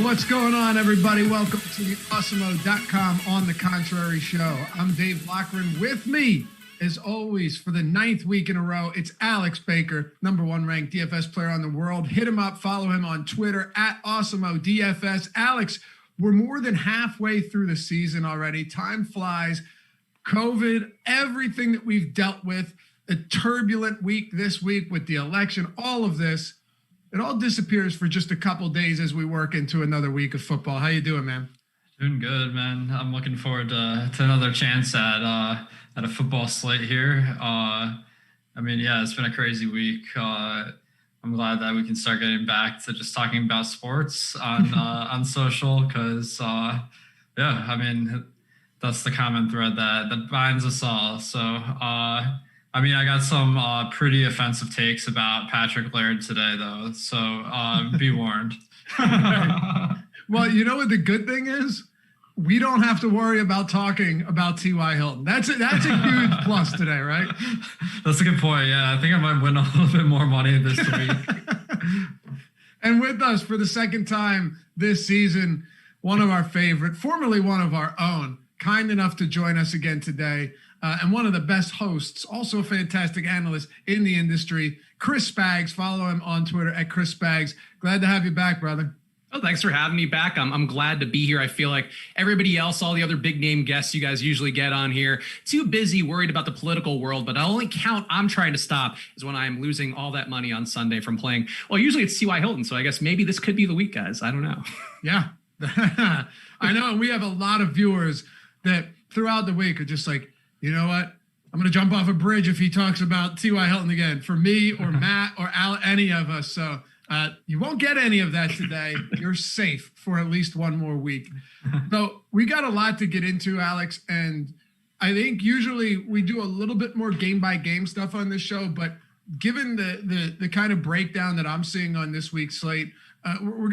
What's going on, everybody? Welcome to the Awesemo.com On the Contrary show. I'm Dave Loughran. With me, as always, for the 9th week in a row, it's Alex Baker, #1 ranked DFS player on the world. Hit him up, follow him on Twitter at Awesemo DFS. Alex, we're more than halfway through the season already. Time flies. COVID, everything that we've dealt with, a turbulent week this week with the election, all of this. It all disappears for just a couple days as we work into another week of football. How you doing, man? Doing good, man. I'm looking forward to another chance at a football slate here. It's been a crazy week. I'm glad that we can start getting back to just talking about sports on social because, that's the common thread that binds us all. So, I got some pretty offensive takes about Patrick Laird today, though. So be warned. Well, you know what the good thing is? We don't have to worry about talking about T.Y. Hilton. That's a huge plus today, right? That's a good point. Yeah, I think I might win a little bit more money this week. And with us for the second time this season, one of our favorite, formerly one of our own, kind enough to join us again today. And one of the best hosts, also a fantastic analyst in the industry, Chris Spags. Follow him on Twitter at Chris Spags. Glad to have you back, brother. Oh, thanks for having me back. I'm glad to be here. I feel like everybody else, all the other big name guests you guys usually get on here, too busy worried about the political world. But the only count I'm trying to stop is when I'm losing all that money on Sunday from playing. Well, usually it's T.Y. Hilton. So I guess maybe this could be the week, guys. I don't know. Yeah, I know. And we have a lot of viewers that throughout the week are just like, you know what? I'm going to jump off a bridge if he talks about T.Y. Hilton again, for me or Matt or Al, any of us. So you won't get any of that today. You're safe for at least one more week. So we got a lot to get into, Alex. And I think usually we do a little bit more game by game stuff on this show. But given the kind of breakdown that I'm seeing on this week's slate, we're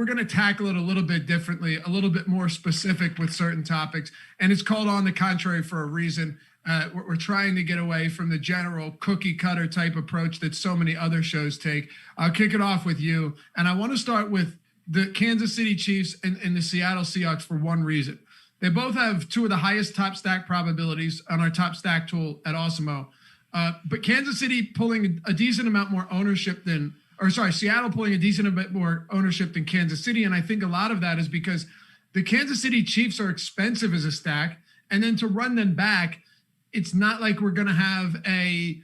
gonna tackle it a little bit differently, a little bit more specific with certain topics, and it's called On the Contrary for a reason. We're trying to get away from the general cookie cutter type approach that so many other shows take. I'll kick it off with you, and I want to start with the Kansas City Chiefs and the Seattle Seahawks for one reason. They both have two of the highest top stack probabilities on our top stack tool at Awesemo, but Kansas City pulling a decent amount more ownership than. Seattle pulling a decent bit more ownership than Kansas City. And I think a lot of that is because the Kansas City Chiefs are expensive as a stack. And then to run them back, it's not like we're going to have a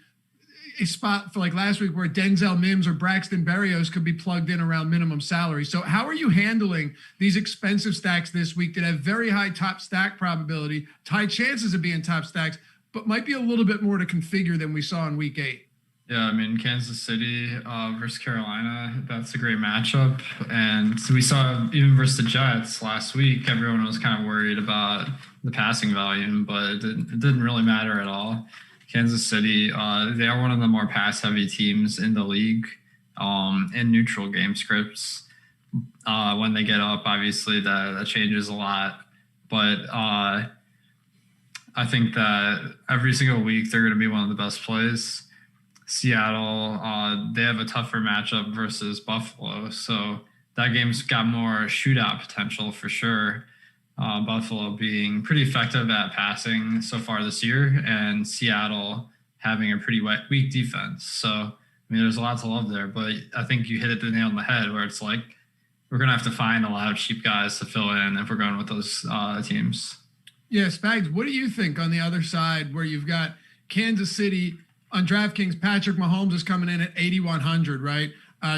spot for like last week where Denzel Mims or Braxton Berrios could be plugged in around minimum salary. So how are you handling these expensive stacks this week that have very high top stack probability, high chances of being top stacks, but might be a little bit more to configure than we saw in week 8? Yeah, Kansas City versus Carolina, that's a great matchup. And we saw even versus the Jets last week, everyone was kind of worried about the passing volume, but it didn't really matter at all. Kansas City, they are one of the more pass-heavy teams in the league in neutral game scripts. When they get up, obviously that changes a lot. But I think that every single week they're going to be one of the best plays. Seattle, they have a tougher matchup versus Buffalo. So that game's got more shootout potential for sure. Buffalo being pretty effective at passing so far this year, and Seattle having a pretty weak defense. So, there's a lot to love there, but I think you hit it the nail on the head where it's like we're going to have to find a lot of cheap guys to fill in if we're going with those teams. Yeah, Spags, what do you think on the other side where you've got Kansas City on DraftKings? Patrick Mahomes is coming in at 8,100, right?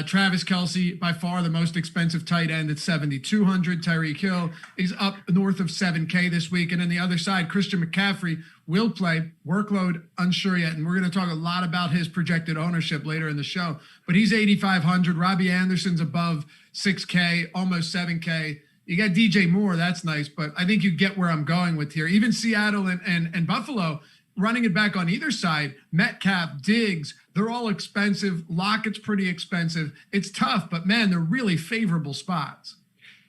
Travis Kelce, by far the most expensive tight end at 7,200. Tyreek Hill is up north of 7K this week. And on the other side, Christian McCaffrey will play. Workload unsure yet. And we're going to talk a lot about his projected ownership later in the show. But he's 8,500. Robbie Anderson's above 6K, almost 7K. You got DJ Moore. That's nice. But I think you get where I'm going with here. Even Seattle and Buffalo, running it back on either side, Metcalf, Diggs, they're all expensive. Lockett's pretty expensive. It's tough, but man, they're really favorable spots.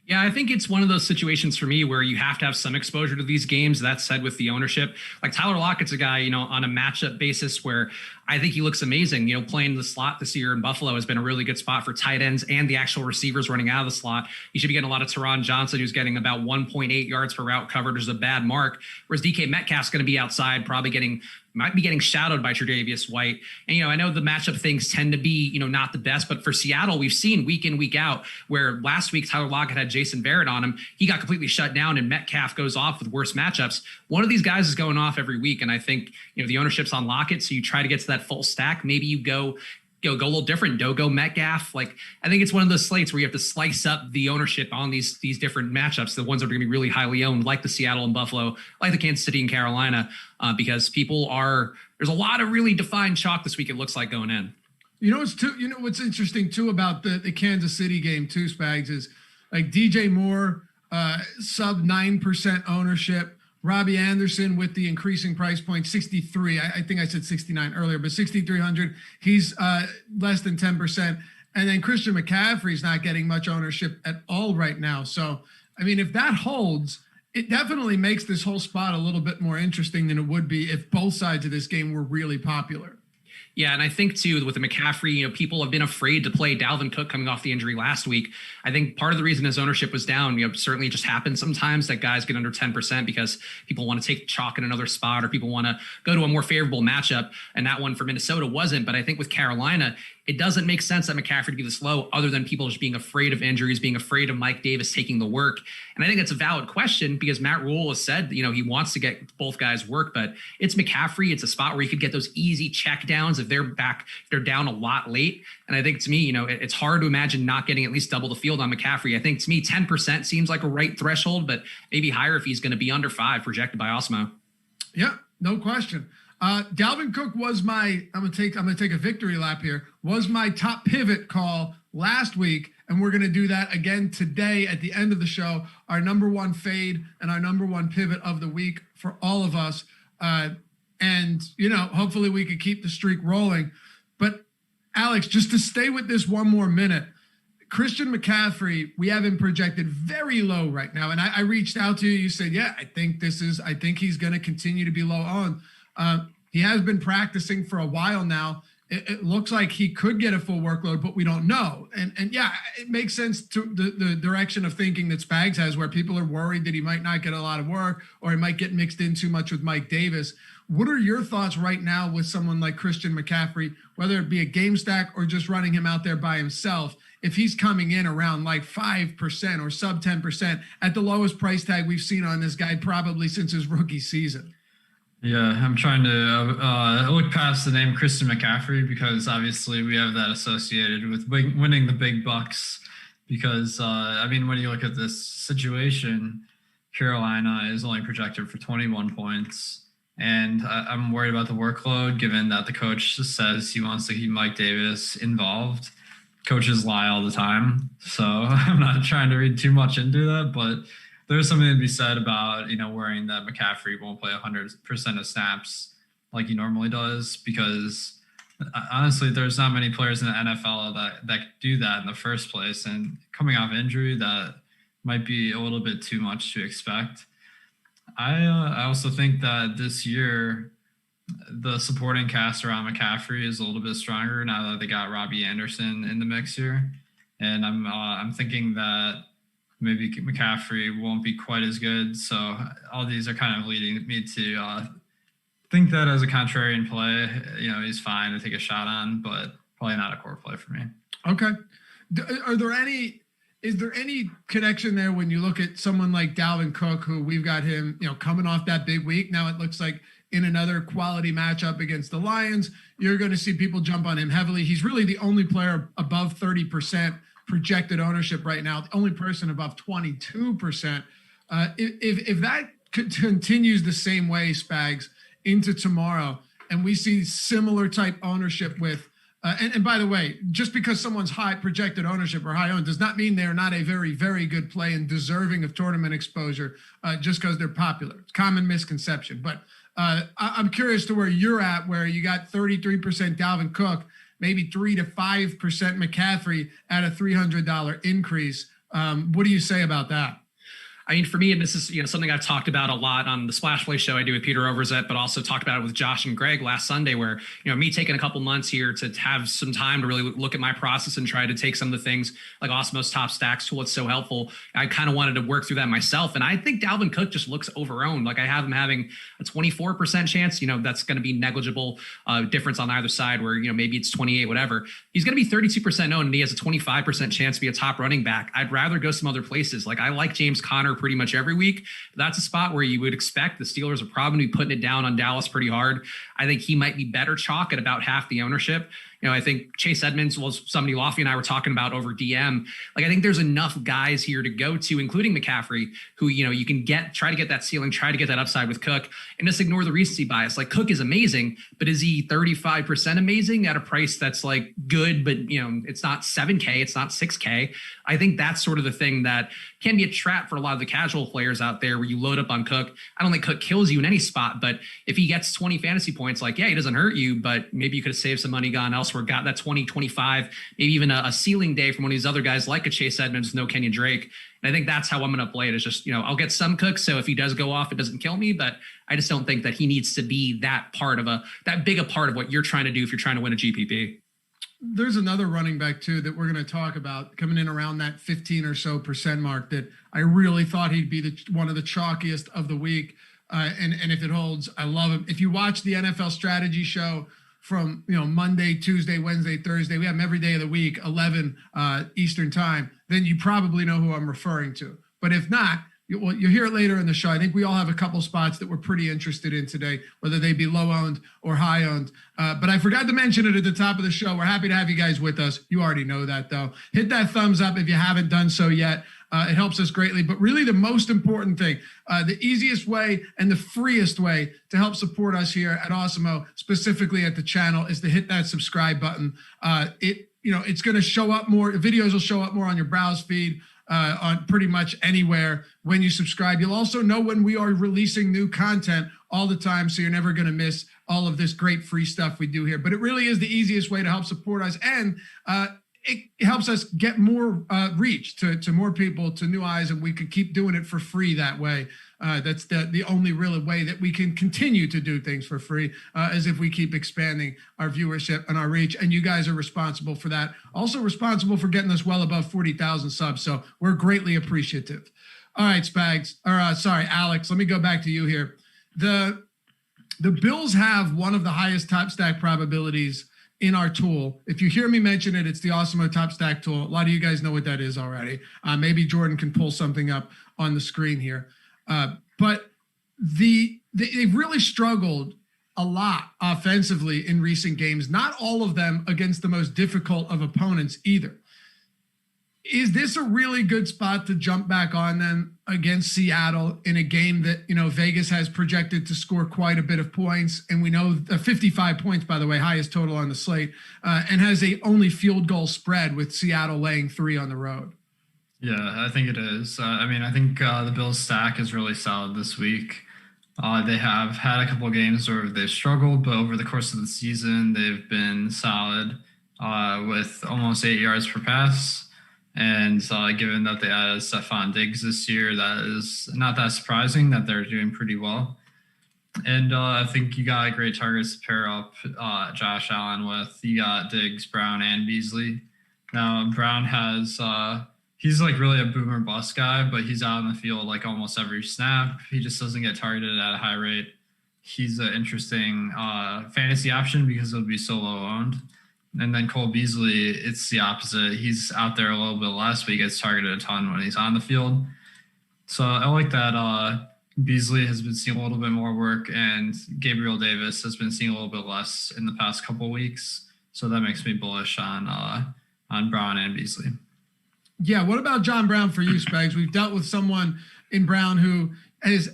Yeah, I think it's one of those situations for me where you have to have some exposure to these games. That said, with the ownership, like Tyler Lockett's a guy, on a matchup basis where I think he looks amazing. Playing the slot this year in Buffalo has been a really good spot for tight ends and the actual receivers running out of the slot. You should be getting a lot of Teron Johnson, who's getting about 1.8 yards per route covered, which is a bad mark. Whereas DK Metcalf's going to be outside, might be getting shadowed by Tre'Davious White. And, I know the matchup things tend to be, not the best, but for Seattle, we've seen week in, week out, where last week Tyler Lockett had Jason Barrett on him. He got completely shut down and Metcalf goes off with worse matchups. One of these guys is going off every week. And I think, the ownership's on Lockett. So you try to get to that full stack. Maybe you go a little different. Go Metcalf. Like, I think it's one of those slates where you have to slice up the ownership on these different matchups, the ones that are going to be really highly owned, like the Seattle and Buffalo, like the Kansas City and Carolina, because there's a lot of really defined chalk this week. It looks like going in. What's interesting too about the Kansas City game too, Spags, is like DJ Moore, sub 9% ownership. Robbie Anderson with the increasing price point, 63. I think I said 69 earlier, but 6,300. He's less than 10%. And then Christian McCaffrey's not getting much ownership at all right now. So, I mean, if that holds, it definitely makes this whole spot a little bit more interesting than it would be if both sides of this game were really popular. Yeah, and I think, too, with the McCaffrey, people have been afraid to play Dalvin Cook coming off the injury last week. I think part of the reason his ownership was down, certainly it just happens sometimes that guys get under 10% because people want to take chalk in another spot or people want to go to a more favorable matchup. And that one for Minnesota wasn't. But I think with Carolina, it doesn't make sense that McCaffrey to be this low other than people just being afraid of injuries, being afraid of Mike Davis taking the work. And I think it's a valid question because Matt Rule has said, he wants to get both guys work, but it's McCaffrey. It's a spot where you could get those easy check downs if they're down a lot late. And I think to me, it's hard to imagine not getting at least double the field on McCaffrey. I think to me, 10% seems like a right threshold, but maybe higher if he's going to be under 5 projected by Awesemo. Yeah, no question. Dalvin Cook was I'm gonna take a victory lap here, was my top pivot call last week. And we're going to do that again today at the end of the show, our number one fade and our number one pivot of the week for all of us. And hopefully we could keep the streak rolling. But Alex, just to stay with this one more minute, Christian McCaffrey, we have him projected very low right now. And I reached out to you. You said, yeah, I think he's going to continue to be low on. He has been practicing for a while now. It looks like he could get a full workload, but we don't know. And yeah, it makes sense to the direction of thinking that Spags has, where people are worried that he might not get a lot of work or he might get mixed in too much with Mike Davis. What are your thoughts right now with someone like Christian McCaffrey, whether it be a game stack or just running him out there by himself, if he's coming in around like 5% or sub 10% at the lowest price tag we've seen on this guy probably since his rookie season? Yeah, I'm trying to look past the name Christian McCaffrey because obviously we have that associated with winning the big bucks. Because, when you look at this situation, Carolina is only projected for 21 points. And I'm worried about the workload, given that the coach says he wants to keep Mike Davis involved. Coaches lie all the time. So I'm not trying to read too much into that, but there's something to be said about, worrying that McCaffrey won't play 100% of snaps like he normally does, because honestly, there's not many players in the NFL that do that in the first place. And coming off injury, that might be a little bit too much to expect. I also think that this year, the supporting cast around McCaffrey is a little bit stronger now that they got Robbie Anderson in the mix here. And I'm thinking that maybe McCaffrey won't be quite as good. So all these are kind of leading me to think that as a contrarian play, he's fine to take a shot on, but probably not a core play for me. Okay. Is there any connection there when you look at someone like Dalvin Cook, who we've got him, coming off that big week? Now it looks like in another quality matchup against the Lions, you're going to see people jump on him heavily. He's really the only player above 30% projected ownership right now, the only person above 22%. If that continues the same way, Spags, into tomorrow, and we see similar type ownership with, and by the way, just because someone's high projected ownership or high owned does not mean they're not a very, very good play and deserving of tournament exposure just because they're popular. It's common misconception. But I'm curious to where you're at, where you got 33% Dalvin Cook, maybe 3 to 5% McCaffrey at a $300 increase. What do you say about that? I mean, for me, and this is something I've talked about a lot on the Splash Play show I do with Peter Overzet, but also talked about it with Josh and Greg last Sunday, where me taking a couple months here to have some time to really look at my process and try to take some of the things like Awesemo's top stacks tool. It's so helpful. I kind of wanted to work through that myself, and I think Dalvin Cook just looks overowned. Like I have him having a 24% chance. That's going to be negligible difference on either side. Where maybe it's 28, whatever. He's going to be 32% owned, and he has a 25% chance to be a top running back. I'd rather go some other places. Like I like James Conner pretty much every week. That's a spot where you would expect the Steelers are probably putting it down on Dallas pretty hard. I think he might be better chalk at about half the ownership. I think Chase Edmonds was somebody Lofty and I were talking about over DM. Like, I think there's enough guys here to go to, including McCaffrey, who, you can try to get that ceiling, try to get that upside with Cook, and just ignore the recency bias. Like, Cook is amazing, but is he 35% amazing at a price that's like good, but it's not 7K, it's not 6K. I think that's sort of the thing that can be a trap for a lot of the casual players out there where you load up on Cook. I don't think Cook kills you in any spot, but if he gets 20 fantasy points, like, yeah, he doesn't hurt you, but maybe you could have saved some money, gone elsewhere, got that 20, 25, maybe even a ceiling day from one of these other guys like a Chase Edmonds, no Kenyon Drake. And I think that's how I'm going to play it, is just, I'll get some Cook. So if he does go off, it doesn't kill me, but I just don't think that he needs to be that big a part of what you're trying to do if you're trying to win a GPP. There's another running back too that we're going to talk about coming in around that 15 or so percent mark that I really thought he'd be one of the chalkiest of the week. And if it holds, I love him. If you watch the NFL strategy show from Monday, Tuesday, Wednesday, Thursday, we have them every day of the week, 11 Eastern time, then you probably know who I'm referring to. But if not, you'll hear it later in the show. I think we all have a couple spots that we're pretty interested in today, whether they be low owned or high owned. But I forgot to mention it at the top of the show. We're happy to have you guys with us. You already know that, though. Hit that thumbs up if you haven't done so yet. It helps us greatly. But really the most important thing, the easiest way and the freest way to help support us here at Awesemo, specifically at the channel, is to hit that subscribe button. It's going to show up more. Videos will show up more on your browse feed. On pretty much anywhere when you subscribe. You'll also know when we are releasing new content all the time, so you're never going to miss all of this great free stuff we do here. But it really is the easiest way to help support us, and it helps us get more reach to more people, to new eyes, and we could keep doing it for free that way. That's the only real way that we can continue to do things for free, as if we keep expanding our viewership and our reach. And you guys are responsible for that. Also responsible for getting us well above 40,000 subs. So we're greatly appreciative. All right, Spags, Alex, let me go back to you here. The Bills have one of the highest top stack probabilities in our tool. If you hear me mention it, it's the Awesemo Top Stack tool. A lot of you guys know what that is already. Maybe Jordan can pull something up on the screen here. But they've really struggled a lot offensively in recent games, not all of them against the most difficult of opponents either. Is this a really good spot to jump back on them against Seattle in a game that, Vegas has projected to score quite a bit of points? And we know 55 points, by the way, highest total on the slate, and has a only field goal spread with Seattle laying 3 on the road. Yeah, I think it is. I think the Bills stack is really solid this week. They have had a couple of games where they've struggled, but over the course of the season, they've been solid with almost 8 yards per pass. And given that they added Stephon Diggs this year, that is not that surprising that they're doing pretty well. And I think you got great targets to pair up Josh Allen with. You got Diggs, Brown, and Beasley. Now, Brown has... he's like really a boomer bust guy, but he's out in the field like almost every snap. He just doesn't get targeted at a high rate. He's an interesting fantasy option because he'll be so low owned. And then Cole Beasley, it's the opposite. He's out there a little bit less, but he gets targeted a ton when he's on the field. So I like that Beasley has been seeing a little bit more work, and Gabriel Davis has been seeing a little bit less in the past couple of weeks. So that makes me bullish on Brown and Beasley. Yeah, what about John Brown for you, Spags? We've dealt with someone in Brown who has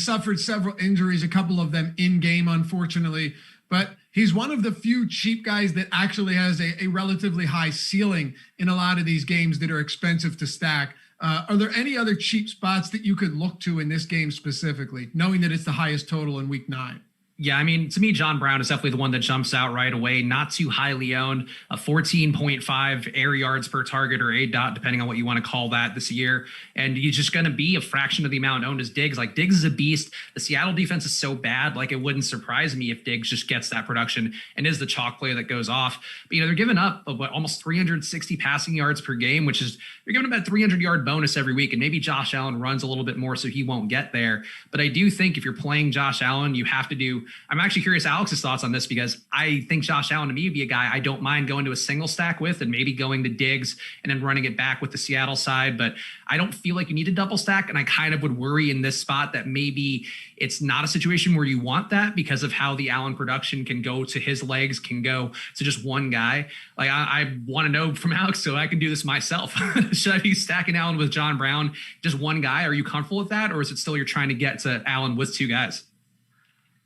suffered several injuries, a couple of them in game, unfortunately. But he's one of the few cheap guys that actually has a relatively high ceiling in a lot of these games that are expensive to stack. Are there any other cheap spots that you could look to in this game specifically, knowing that it's the highest total in week 9? Yeah, I mean, to me, John Brown is definitely the one that jumps out right away. Not too highly owned, a 14.5 air yards per target or ADOT, depending on what you want to call that this year. And he's just going to be a fraction of the amount owned as Diggs. Like, Diggs is a beast. The Seattle defense is so bad. Like, it wouldn't surprise me if Diggs just gets that production and is the chalk player that goes off. But, they're giving up almost 360 passing yards per game, which is, they're giving him that 300-yard bonus every week. And maybe Josh Allen runs a little bit more, so he won't get there. But I do think if you're playing Josh Allen, you have to do, I'm actually curious Alex's thoughts on this, because I think Josh Allen to me would be a guy I don't mind going to a single stack with and maybe going to Diggs and then running it back with the Seattle side. But I don't feel like you need a double stack. And I kind of would worry in this spot that maybe it's not a situation where you want that because of how the Allen production can go to his legs, can go to just one guy. Like, I want to know from Alex so I can do this myself. Should I be stacking Allen with John Brown, just one guy? Are you comfortable with that? Or is it still you're trying to get to Allen with two guys?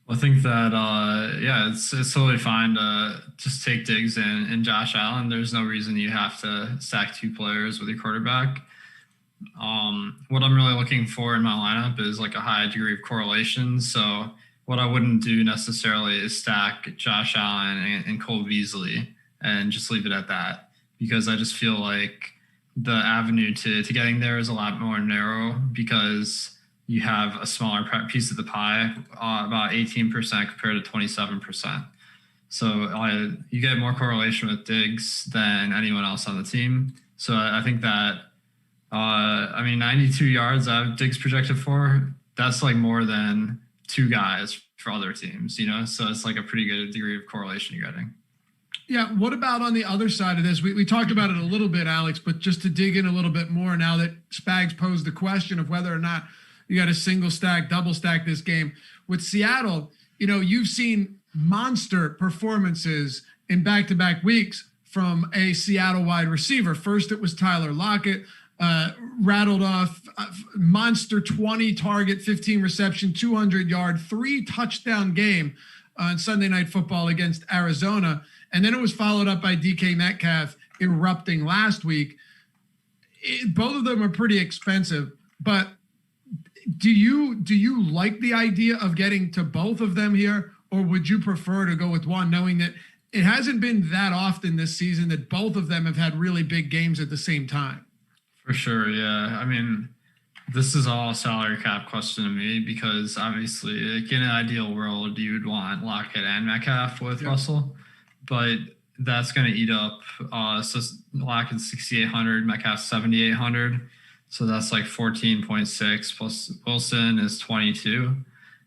I think that, it's totally fine to just take Diggs and Josh Allen. There's no reason you have to stack two players with your quarterback. What I'm really looking for in my lineup is like a high degree of correlation. So what I wouldn't do necessarily is stack Josh Allen and Cole Beasley and just leave it at that, because I just feel like the avenue to getting there is a lot more narrow because you have a smaller piece of the pie, about 18% compared to 27%. So you get more correlation with Diggs than anyone else on the team. So I think that, 92 yards I have Diggs projected for, that's like more than two guys for other teams, So it's like a pretty good degree of correlation you're getting. Yeah. What about on the other side of this? We talked about it a little bit, Alex, but just to dig in a little bit more now that Spags posed the question of whether or not you got a single stack, double stack this game. With Seattle, you've seen monster performances in back-to-back weeks from a Seattle wide receiver. First, it was Tyler Lockett, rattled off monster 20 target, 15 reception, 200-yard, 3-touchdown game on Sunday Night Football against Arizona. And then it was followed up by DK Metcalf erupting last week. Both of them are pretty expensive, but do you like the idea of getting to both of them here, or would you prefer to go with one, knowing that it hasn't been that often this season that both of them have had really big games at the same time? For sure, yeah. This is all a salary cap question to me, because obviously, like, in an ideal world, you would want Lockett and Metcalf with Russell, but that's going to eat up. So Lockett's 6,800, Metcalf 7,800. So that's like 14.6 plus Wilson is 22.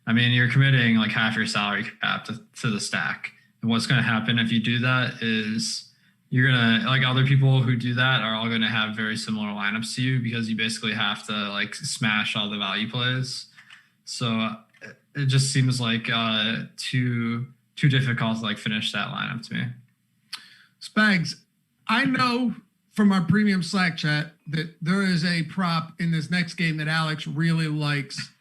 You're committing like half your salary cap to the stack. And what's going to happen if you do that is you're going to, like, other people who do that are all going to have very similar lineups to you, because you basically have to like smash all the value plays. So it just seems like too difficult to like finish that lineup to me. Spags, I know from our premium Slack chat that there is a prop in this next game that Alex really likes,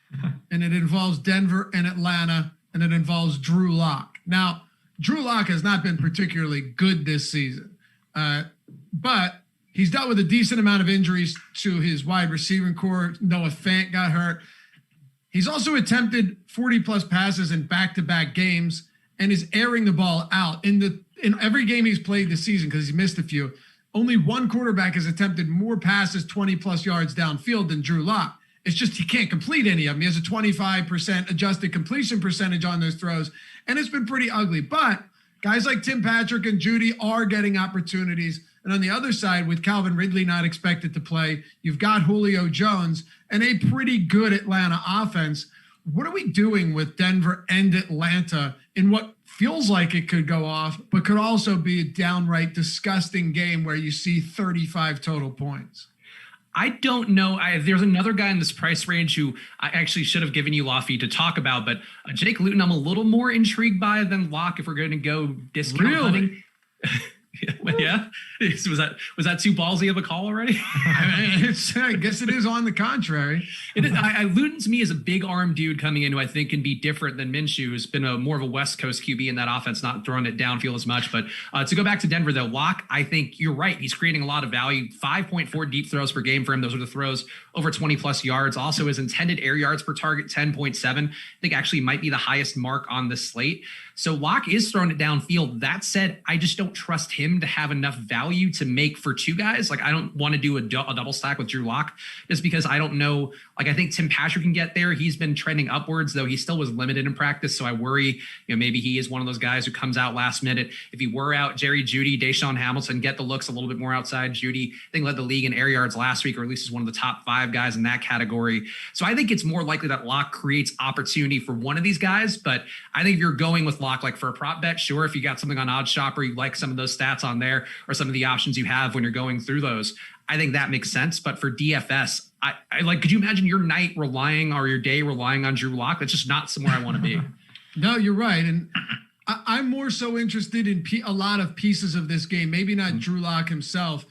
and it involves Denver and Atlanta, and it involves Drew Lock. Now, Drew Lock has not been particularly good this season, but he's dealt with a decent amount of injuries to his wide receiving core. Noah Fant got hurt. He's also attempted 40-plus passes in back-to-back games and is airing the ball out. In every game he's played this season, because he's missed a few, only one quarterback has attempted more passes 20-plus yards downfield than Drew Lock. It's just he can't complete any of them. He has a 25% adjusted completion percentage on those throws, and it's been pretty ugly. But guys like Tim Patrick and Judy are getting opportunities. And on the other side, with Calvin Ridley not expected to play, you've got Julio Jones and a pretty good Atlanta offense. What are we doing with Denver and Atlanta in what feels like it could go off, but could also be a downright disgusting game where you see 35 total points? I don't know. There's another guy in this price range who I actually should have given you Laffy to talk about, but Jake Luton, I'm a little more intrigued by than Locke if we're going to go discount hunting. Yeah. Was that too ballsy of a call already? I guess it is on the contrary. It is. Luton to me is a big arm dude coming in who I think can be different than Minshew, who's been more of a West Coast QB in that offense, not throwing it downfield as much. But to go back to Denver, though, Locke, I think you're right. He's creating a lot of value. 5.4 deep throws per game for him. Those are the throws over 20 plus yards. Also, his intended air yards per target, 10.7. I think actually might be the highest mark on this slate. So Locke is throwing it downfield. That said, I just don't trust him to have enough value to make for two guys. Like, I don't want to do a double stack with Drew Lock just because I don't know. Like, I think Tim Patrick can get there. He's been trending upwards, though he still was limited in practice. So I worry, maybe he is one of those guys who comes out last minute. If he were out, Jerry Jeudy, Deshaun Hamilton get the looks a little bit more outside. Jeudy, I think, led the league in air yards last week, or at least is one of the top 5 guys in that category. So I think it's more likely that Lock creates opportunity for one of these guys. But I think if you're going with Lock, like for a prop bet, sure, if you got something on Odds Shopper, you like some of those stats on there or some of the options you have when you're going through those, I think that makes sense. But for DFS, I like, could you imagine your night relying or your day relying on Drew Lock? That's just not somewhere I want to be. No, you're right. And I'm more so interested in a lot of pieces of this game, maybe not Drew Lock himself.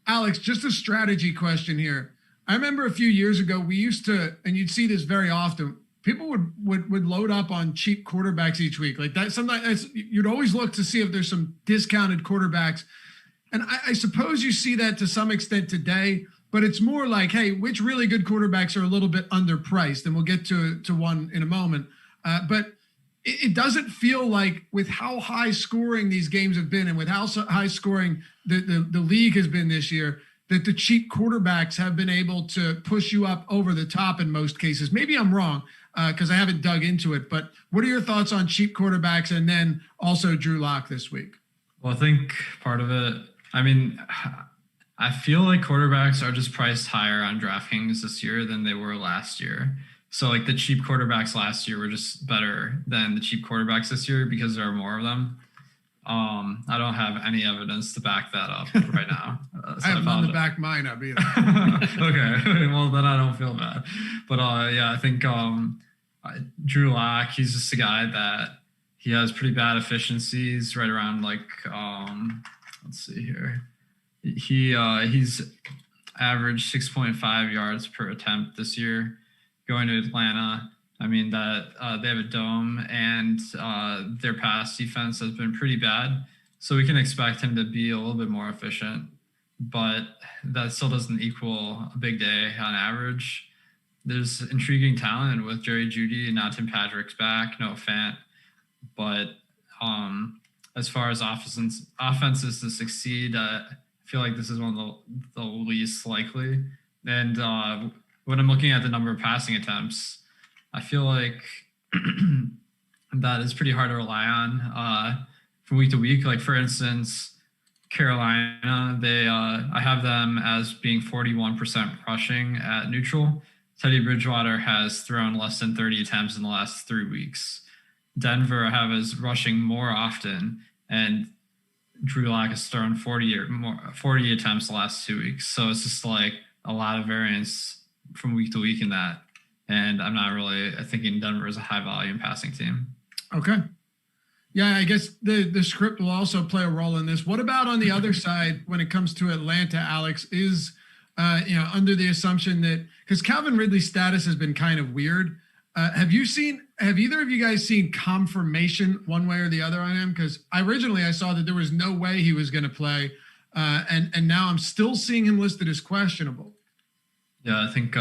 Alex, just a strategy question here. I remember a few years ago, we used to, and you'd see this very often, people would load up on cheap quarterbacks each week. Like that, sometimes you'd always look to see if there's some discounted quarterbacks. And I suppose you see that to some extent today, but it's more like, hey, which really good quarterbacks are a little bit underpriced? And we'll get to one in a moment. But it doesn't feel like, with how high scoring these games have been and with how high scoring the league has been this year, that the cheap quarterbacks have been able to push you up over the top in most cases. Maybe I'm wrong because I haven't dug into it, but what are your thoughts on cheap quarterbacks and then also Drew Lock this week? Well, I think part of it, I mean, I feel like quarterbacks are just priced higher on DraftKings this year than they were last year. So like the cheap quarterbacks last year were just better than the cheap quarterbacks this year because there are more of them. I don't have any evidence to back that up right now. So I have none to back mine up either. Okay, well then I don't feel bad. But yeah, I think Drew Lock, he's just a guy that he has pretty bad efficiencies right around like let's see here. He's averaged 6.5 yards per attempt this year. Going to Atlanta, I mean that they have a dome and their pass defense has been pretty bad. So we can expect him to be a little bit more efficient, but that still doesn't equal a big day on average. There's intriguing talent with Jerry Jeudy and now Tim Patrick's back, no Fant. But as far as offenses to succeed, I feel like this is one of the least likely. And when I'm looking at the number of passing attempts, I feel like that is pretty hard to rely on from week to week. Like, for instance, Carolina, I have them as being 41% rushing at neutral. Teddy Bridgewater has thrown less than 30 attempts in the last 3 weeks. Denver I have as rushing more often, and Drew Lock has thrown 40 attempts the last 2 weeks. So it's just like a lot of variance from week to week in that. And I'm not really thinking Denver is a high volume passing team. Okay. Yeah, I guess the script will also play a role in this. What about on the other side when it comes to Atlanta, Alex? Is under the assumption that, because Calvin Ridley's status has been kind of weird. Have either of you guys seen confirmation one way or the other on him? Because originally I saw that there was no way he was going to play. And now I'm still seeing him listed as questionable. Yeah, I think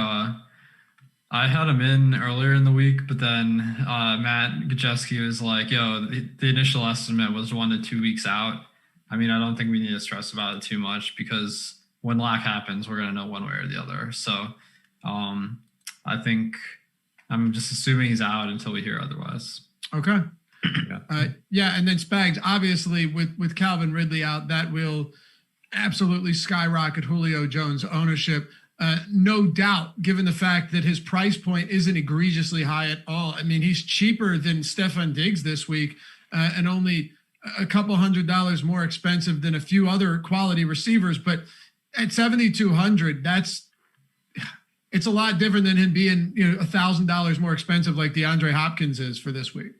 I had him in earlier in the week, but then Matt Gajewski was like, yo, the initial estimate was 1 to 2 weeks out. I mean, I don't think we need to stress about it too much because when lock happens, we're going to know one way or the other. So I think I'm just assuming he's out until we hear otherwise. Okay. Yeah. And then Spags, obviously with Calvin Ridley out, that will absolutely skyrocket Julio Jones ownership. No doubt, given the fact that his price point isn't egregiously high at all. I mean, he's cheaper than Stefan Diggs this week and only a couple $100 more expensive than a few other quality receivers. But at $7,200, it's a lot different than him being $1,000 more expensive like DeAndre Hopkins is for this week.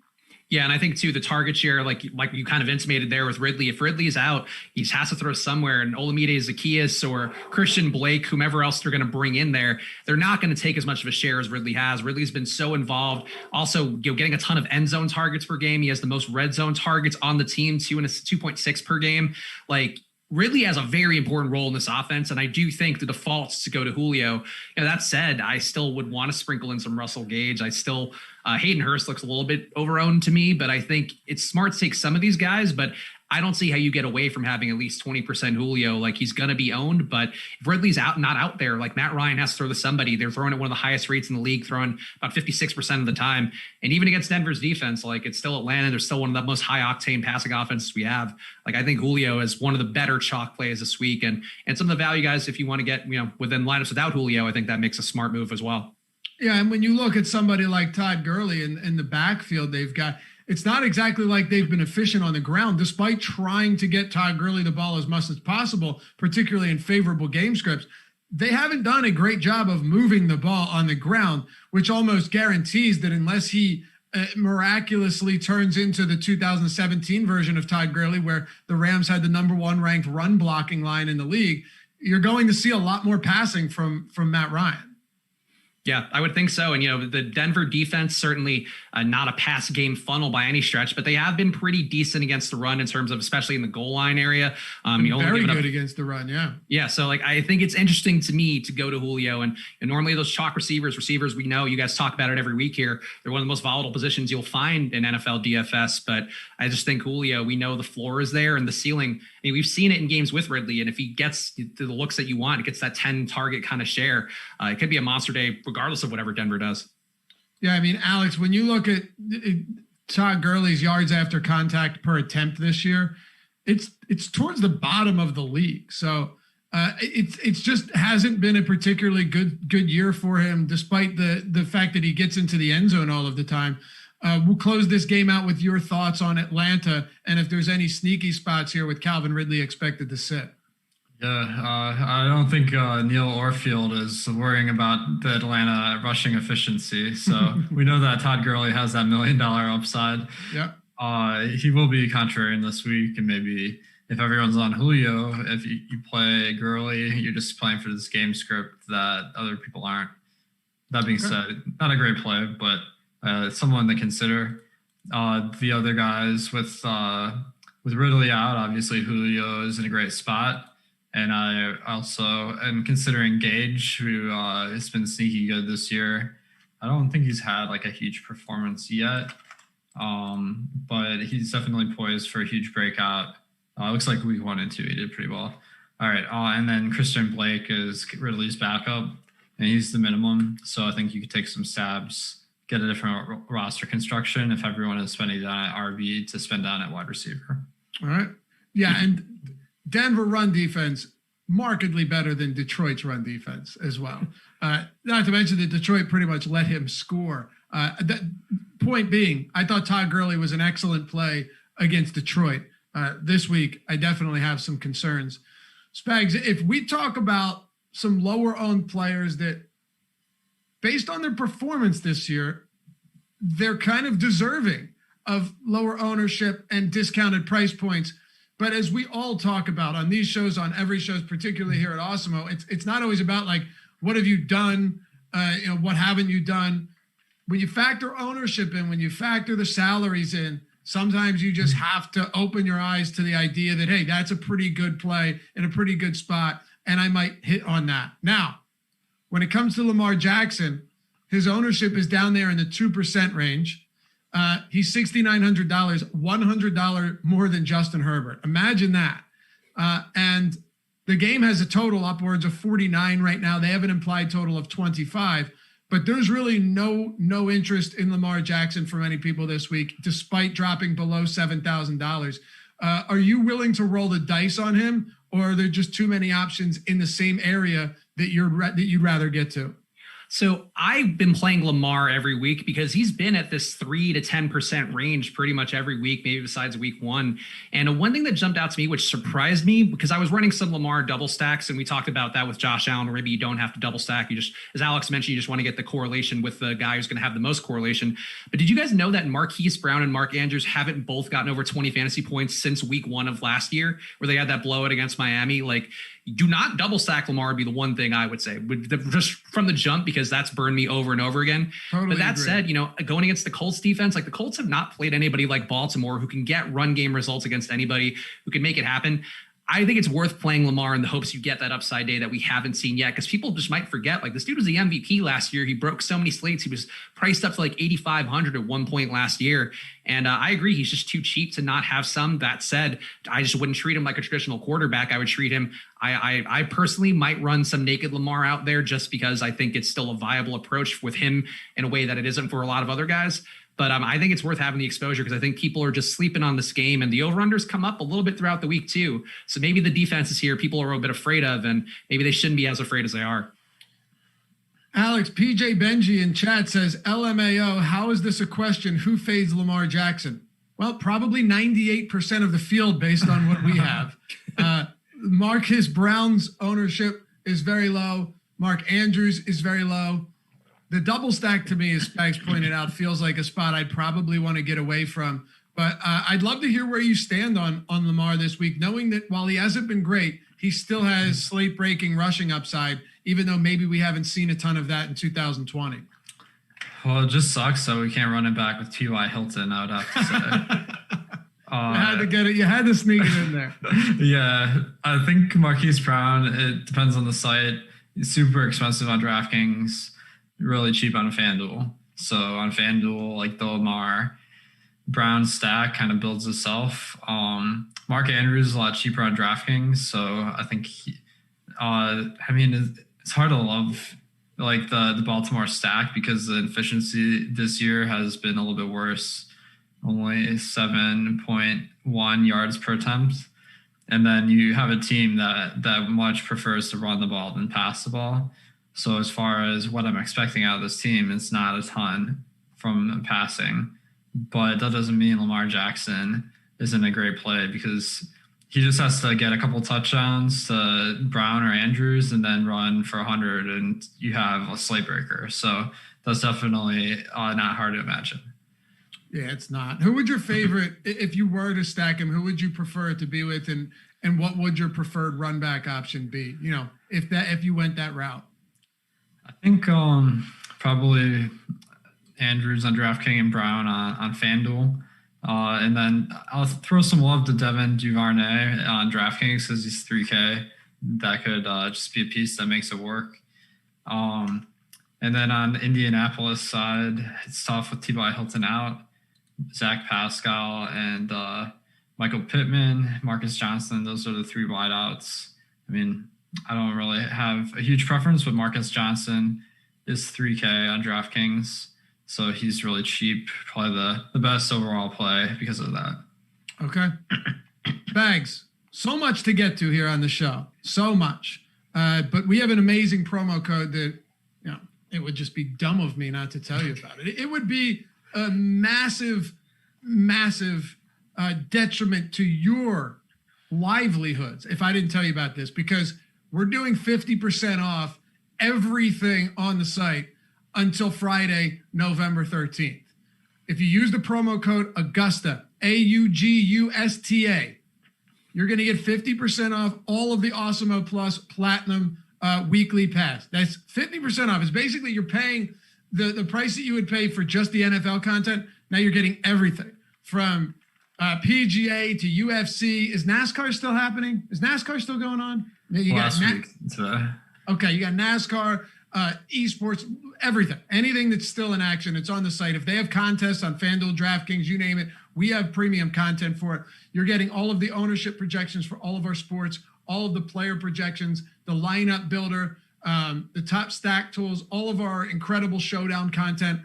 Yeah, and I think too the target share, like you kind of intimated there with Ridley. If Ridley is out, he has to throw somewhere. And Olamide Zaccheaus or Christian Blake, whomever else they're going to bring in there, they're not going to take as much of a share as Ridley has. Ridley's been so involved. Also, getting a ton of end zone targets per game. He has the most red zone targets on the team, 2.6 per game. Like, Ridley has a very important role in this offense, and I do think the default is to go to Julio. That said, I still would want to sprinkle in some Russell Gage. I still Hayden Hurst looks a little bit overowned to me, but I think it's smart to take some of these guys, but I don't see how you get away from having at least 20% Julio. Like, he's going to be owned, but if Ridley's not out there, like Matt Ryan has to throw to somebody. They're throwing at one of the highest rates in the league, throwing about 56% of the time. And even against Denver's defense, like, it's still Atlanta. They're still one of the most high octane passing offenses we have. Like, I think Julio is one of the better chalk plays this week. And some of the value guys, if you want to get, within lineups without Julio, I think that makes a smart move as well. Yeah. And when you look at somebody like Todd Gurley in the backfield, it's not exactly like they've been efficient on the ground, despite trying to get Todd Gurley the ball as much as possible, particularly in favorable game scripts. They haven't done a great job of moving the ball on the ground, which almost guarantees that unless he miraculously turns into the 2017 version of Todd Gurley, where the Rams had the number 1 ranked run blocking line in the league, you're going to see a lot more passing from Matt Ryan. Yeah, I would think so. And, the Denver defense, certainly not a pass game funnel by any stretch, but they have been pretty decent against the run in terms of, especially in the goal line area. Very good against the run, yeah. Yeah, so I think it's interesting to me to go to Julio. And normally those chalk receivers, we know, you guys talk about it every week here. They're one of the most volatile positions you'll find in NFL DFS. But I just think Julio, we know the floor is there and the ceiling. We've seen it in games with Ridley. And if he gets to the looks that you want, it gets that 10 target kind of share. It could be a monster day, regardless of whatever Denver does. Yeah, Alex, when you look at Todd Gurley's yards after contact per attempt this year, it's towards the bottom of the league. So it's just hasn't been a particularly good year for him, despite the fact that he gets into the end zone all of the time. We'll close this game out with your thoughts on Atlanta, and if there's any sneaky spots here with Calvin Ridley expected to sit. Yeah, I don't think Neil Orfield is worrying about the Atlanta rushing efficiency. So we know that Todd Gurley has that $1 million upside. Yeah. He will be contrarian this week, and maybe if everyone's on Julio, if you play Gurley, you're just playing for this game script that other people aren't. That being said, not a great play, but someone to consider. The other guys with Ridley out, obviously Julio is in a great spot. And I also am considering Gage, who has been sneaky good this year. I don't think he's had like a huge performance yet, but he's definitely poised for a huge breakout. Looks like week 1 and 2 he did pretty well. All right, and then Christian Blake is Ridley's backup, and he's the minimum. So I think you could take some stabs, get a different roster construction if everyone is spending down at RB to spend down at wide receiver. All right, yeah, and Denver run defense markedly better than Detroit's run defense as well. Not to mention that Detroit pretty much let him score. That point being, I thought Todd Gurley was an excellent play against Detroit. This week, I definitely have some concerns. Spags, if we talk about some lower owned players that, based on their performance this year, they're kind of deserving of lower ownership and discounted price points. But as we all talk about on these shows, on every show, particularly here at Awesemo, it's not always about like, what have you done? What haven't you done? When you factor ownership in, when you factor the salaries in, sometimes you just have to open your eyes to the idea that, hey, that's a pretty good play in a pretty good spot, and I might hit on that. Now, when it comes to Lamar Jackson, his ownership is down there in the 2% range. He's $6,900, $100 more than Justin Herbert. Imagine that. And the game has a total upwards of 49 right now. They have an implied total of 25, but there's really no interest in Lamar Jackson for many people this week, despite dropping below $7,000. Are you willing to roll the dice on him, or are there just too many options in the same area that you'd rather get to? So I've been playing Lamar every week because he's been at this 3 to 10% range pretty much every week, maybe besides week one. And one thing that jumped out to me, which surprised me, because I was running some Lamar double stacks, and we talked about that with Josh Allen, where maybe you don't have to double stack. You just, as Alex mentioned, you just want to get the correlation with the guy who's going to have the most correlation. But did you guys know that Marquise Brown and Mark Andrews haven't both gotten over 20 fantasy points since week one of last year, where they had that blowout against Miami? Like, do not double stack Lamar would be the one thing I would say, just from the jump, because that's burned me over and over again. Totally but that agree. said, going against the Colts defense, like the Colts have not played anybody like Baltimore who can get run game results against anybody, who can make it happen. I think it's worth playing Lamar in the hopes you get that upside day that we haven't seen yet, because people just might forget, like, this dude was the MVP last year. He broke so many slates. He was priced up to like 8,500 at one point last year. And I agree, he's just too cheap to not have some. That said, I just wouldn't treat him like a traditional quarterback. I would treat him, I personally might run some naked Lamar out there just because I think it's still a viable approach with him in a way that it isn't for a lot of other guys. But I think it's worth having the exposure, because I think people are just sleeping on this game, and the over-unders come up a little bit throughout the week too. So maybe the defense is here people are a bit afraid of, and maybe they shouldn't be as afraid as they are. Alex, PJ Benji in chat says, LMAO, how is this a question? Who fades Lamar Jackson? Well, probably 98% of the field based on what we have. Marcus Brown's ownership is very low. Mark Andrews is very low. The double stack, to me, as Spags pointed out, feels like a spot I'd probably want to get away from. But I'd love to hear where you stand on Lamar this week, knowing that while he hasn't been great, he still has slate-breaking rushing upside, even though maybe we haven't seen a ton of that in 2020. Well, it just sucks that we can't run it back with T.Y. Hilton, I would have to say. You had to get it. You had to sneak it in there. Yeah, I think Marquise Brown, it depends on the site. He's super expensive on DraftKings, really cheap on FanDuel. So on FanDuel, like the Lamar Brown stack kind of builds itself. Mark Andrews is a lot cheaper on DraftKings, so I think it's hard to love like the Baltimore stack, because the efficiency this year has been a little bit worse, only 7.1 yards per attempt. And then you have a team that much prefers to run the ball than pass the ball. So as far as what I'm expecting out of this team, it's not a ton from passing. But that doesn't mean Lamar Jackson isn't a great play, because he just has to get a couple touchdowns to Brown or Andrews and then run for 100, and you have a slate breaker. So that's definitely not hard to imagine. Yeah, it's not. Who would your favorite, if you were to stack him, who would you prefer it to be with, and what would your preferred run back option be? If you went that route. I think probably Andrews on DraftKings and Brown on FanDuel. And then I'll throw some love to Devin Duvernay on DraftKings because he's 3K. That could just be a piece that makes it work. And then on the Indianapolis side, it's tough with T.Y. Hilton out, Zach Pascal, and Michael Pittman, Marcus Johnson. Those are the three wideouts. I mean, I don't really have a huge preference, but Marcus Johnson is 3K on DraftKings. So he's really cheap, probably the best overall play because of that. Okay. Bags, so much to get to here on the show. So much. But we have an amazing promo code that, it would just be dumb of me not to tell you about it. It would be a massive, massive detriment to your livelihoods if I didn't tell you about this, because we're doing 50% off everything on the site until Friday, November 13th. If you use the promo code Augusta, AUGUSTA, you're going to get 50% off all of the Awesemo Plus Platinum weekly pass. That's 50% off. It's basically you're paying the price that you would pay for just the NFL content. Now you're getting everything from PGA to UFC. Is NASCAR still happening? Is NASCAR still going on? You Last week. Okay, you got NASCAR, esports, everything. Anything that's still in action, it's on the site. If they have contests on FanDuel, DraftKings, you name it, we have premium content for it. You're getting all of the ownership projections for all of our sports, all of the player projections, the lineup builder, the top stack tools, all of our incredible showdown content.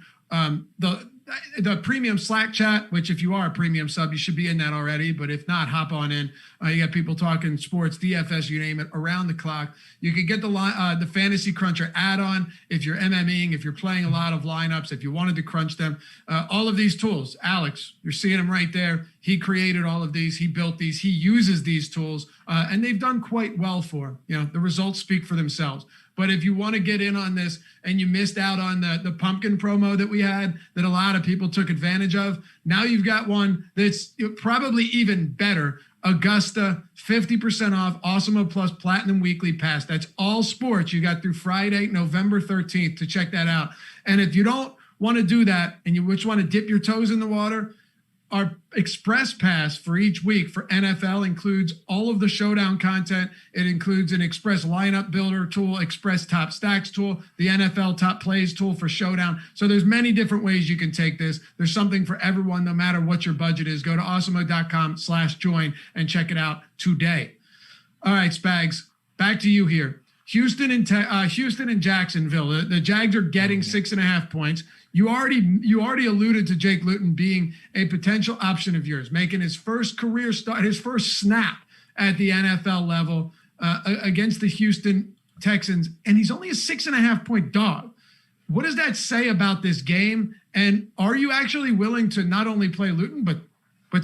the premium Slack chat, which if you are a premium sub, you should be in that already. But if not, hop on in. You got people talking sports, DFS, you name it, around the clock. You can get the Fantasy Cruncher add-on if you're MMing, if you're playing a lot of lineups, if you wanted to crunch them. All of these tools, Alex, you're seeing them right there. He created all of these. He built these. He uses these tools, and they've done quite well for him. You know, the results speak for themselves. But if you want to get in on this and you missed out on the pumpkin promo that we had that a lot of people took advantage of, now you've got one that's probably even better. Augusta, 50% off, Awesemo Plus Platinum Weekly Pass. That's all sports. You got through Friday, November 13th to check that out. And if you don't want to do that and you just want to dip your toes in the water, our Express Pass for each week for NFL includes all of the showdown content. It includes an Express lineup builder tool, Express top stacks tool, the NFL top plays tool for showdown. So there's many different ways you can take this. There's something for everyone, no matter what your budget is. Go to awesemo.com/join and check it out today. All right, Spags, back to you here. Houston and Jacksonville. The Jags are getting 6.5 points. You already alluded to Jake Luton being a potential option of yours, making his first career start, his first snap at the NFL level against the Houston Texans, and he's only a 6.5 point dog. What does that say about this game? And are you actually willing to not only play Luton, but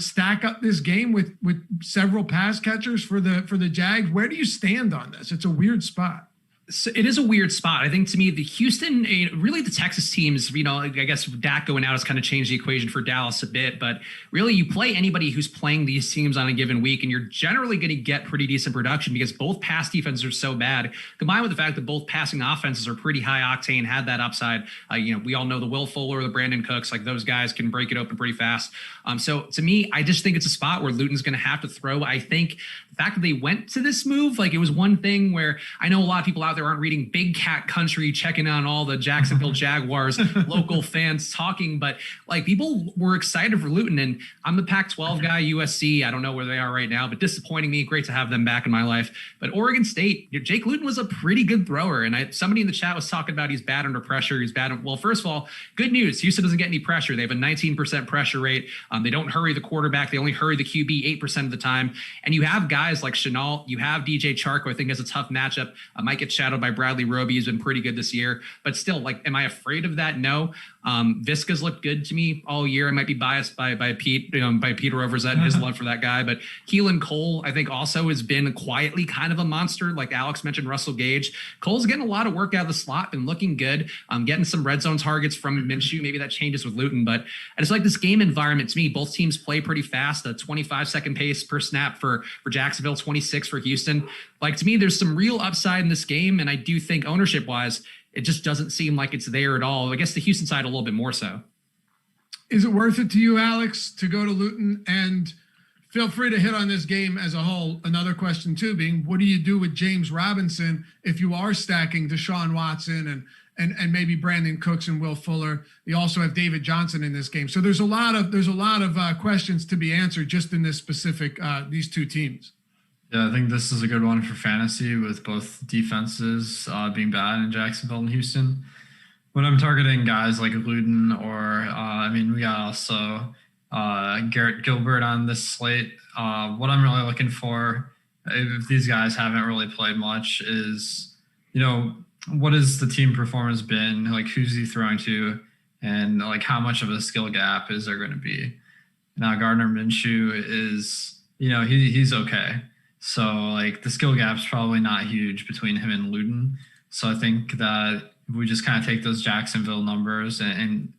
stack up this game with several pass catchers for the Jags? Where do you stand on this? It's a weird spot. So it is a weird spot. I think to me, the Houston, really the Texas teams, I guess Dak going out has kind of changed the equation for Dallas a bit, but really you play anybody who's playing these teams on a given week and you're generally going to get pretty decent production because both pass defenses are so bad, combined with the fact that both passing offenses are pretty high octane, had that upside. We all know the Will Fuller, the Brandon Cooks, like those guys can break it open pretty fast. So to me, I just think it's a spot where Luton's going to have to throw. I think the fact that they went to this move, like it was one thing where I know a lot of people out there aren't reading Big Cat Country, checking on all the Jacksonville Jaguars local fans talking, but like people were excited for Luton. And I'm the Pac-12 guy, USC. I don't know where they are right now, but disappointing me. Great to have them back in my life. But Oregon State, Jake Luton was a pretty good thrower. And somebody in the chat was talking about he's bad under pressure. He's bad. Well, first of all, good news. Houston doesn't get any pressure. They have a 19% pressure rate. They don't hurry the quarterback. They only hurry the QB 8% of the time. And you have guys like Chenault. You have DJ Chark, who I think has a tough matchup. Might get shadowed by Bradley Roby. Has been pretty good this year. But still, like, am I afraid of that? No. Visca's looked good to me all year. I might be biased by Pete, by Peter Rovers, that his love for that guy. But Keelan Cole, I think, also has been quietly kind of a monster. Like Alex mentioned, Russell Gage. Cole's getting a lot of work out of the slot and looking good. Getting some red zone targets from Minshew. Maybe that changes with Luton. But I just like this game environment. To me, both teams play pretty fast. A 25-second pace per snap for Jacksonville, 26 for Houston. Like, to me, there's some real upside in this game. And I do think ownership-wise, it just doesn't seem like it's there at all. I guess the Houston side a little bit more so. Is it worth it to you, Alex, to go to Luton? And feel free to hit on this game as a whole. Another question, too, being what do you do with James Robinson if you are stacking Deshaun Watson and maybe Brandon Cooks and Will Fuller? You also have David Johnson in this game. So there's a lot of questions to be answered just in this specific these two teams. Yeah, I think this is a good one for fantasy with both defenses being bad in Jacksonville and Houston. When I'm targeting guys like Luton or, we got also Garrett Gilbert on this slate. What I'm really looking for, if these guys haven't really played much, is, what has the team performance been? Like, who's he throwing to? And, like, how much of a skill gap is there going to be? Now, Gardner Minshew is, he's okay. So, like, the skill gap's probably not huge between him and Luton. So I think that if we just kind of take those Jacksonville numbers and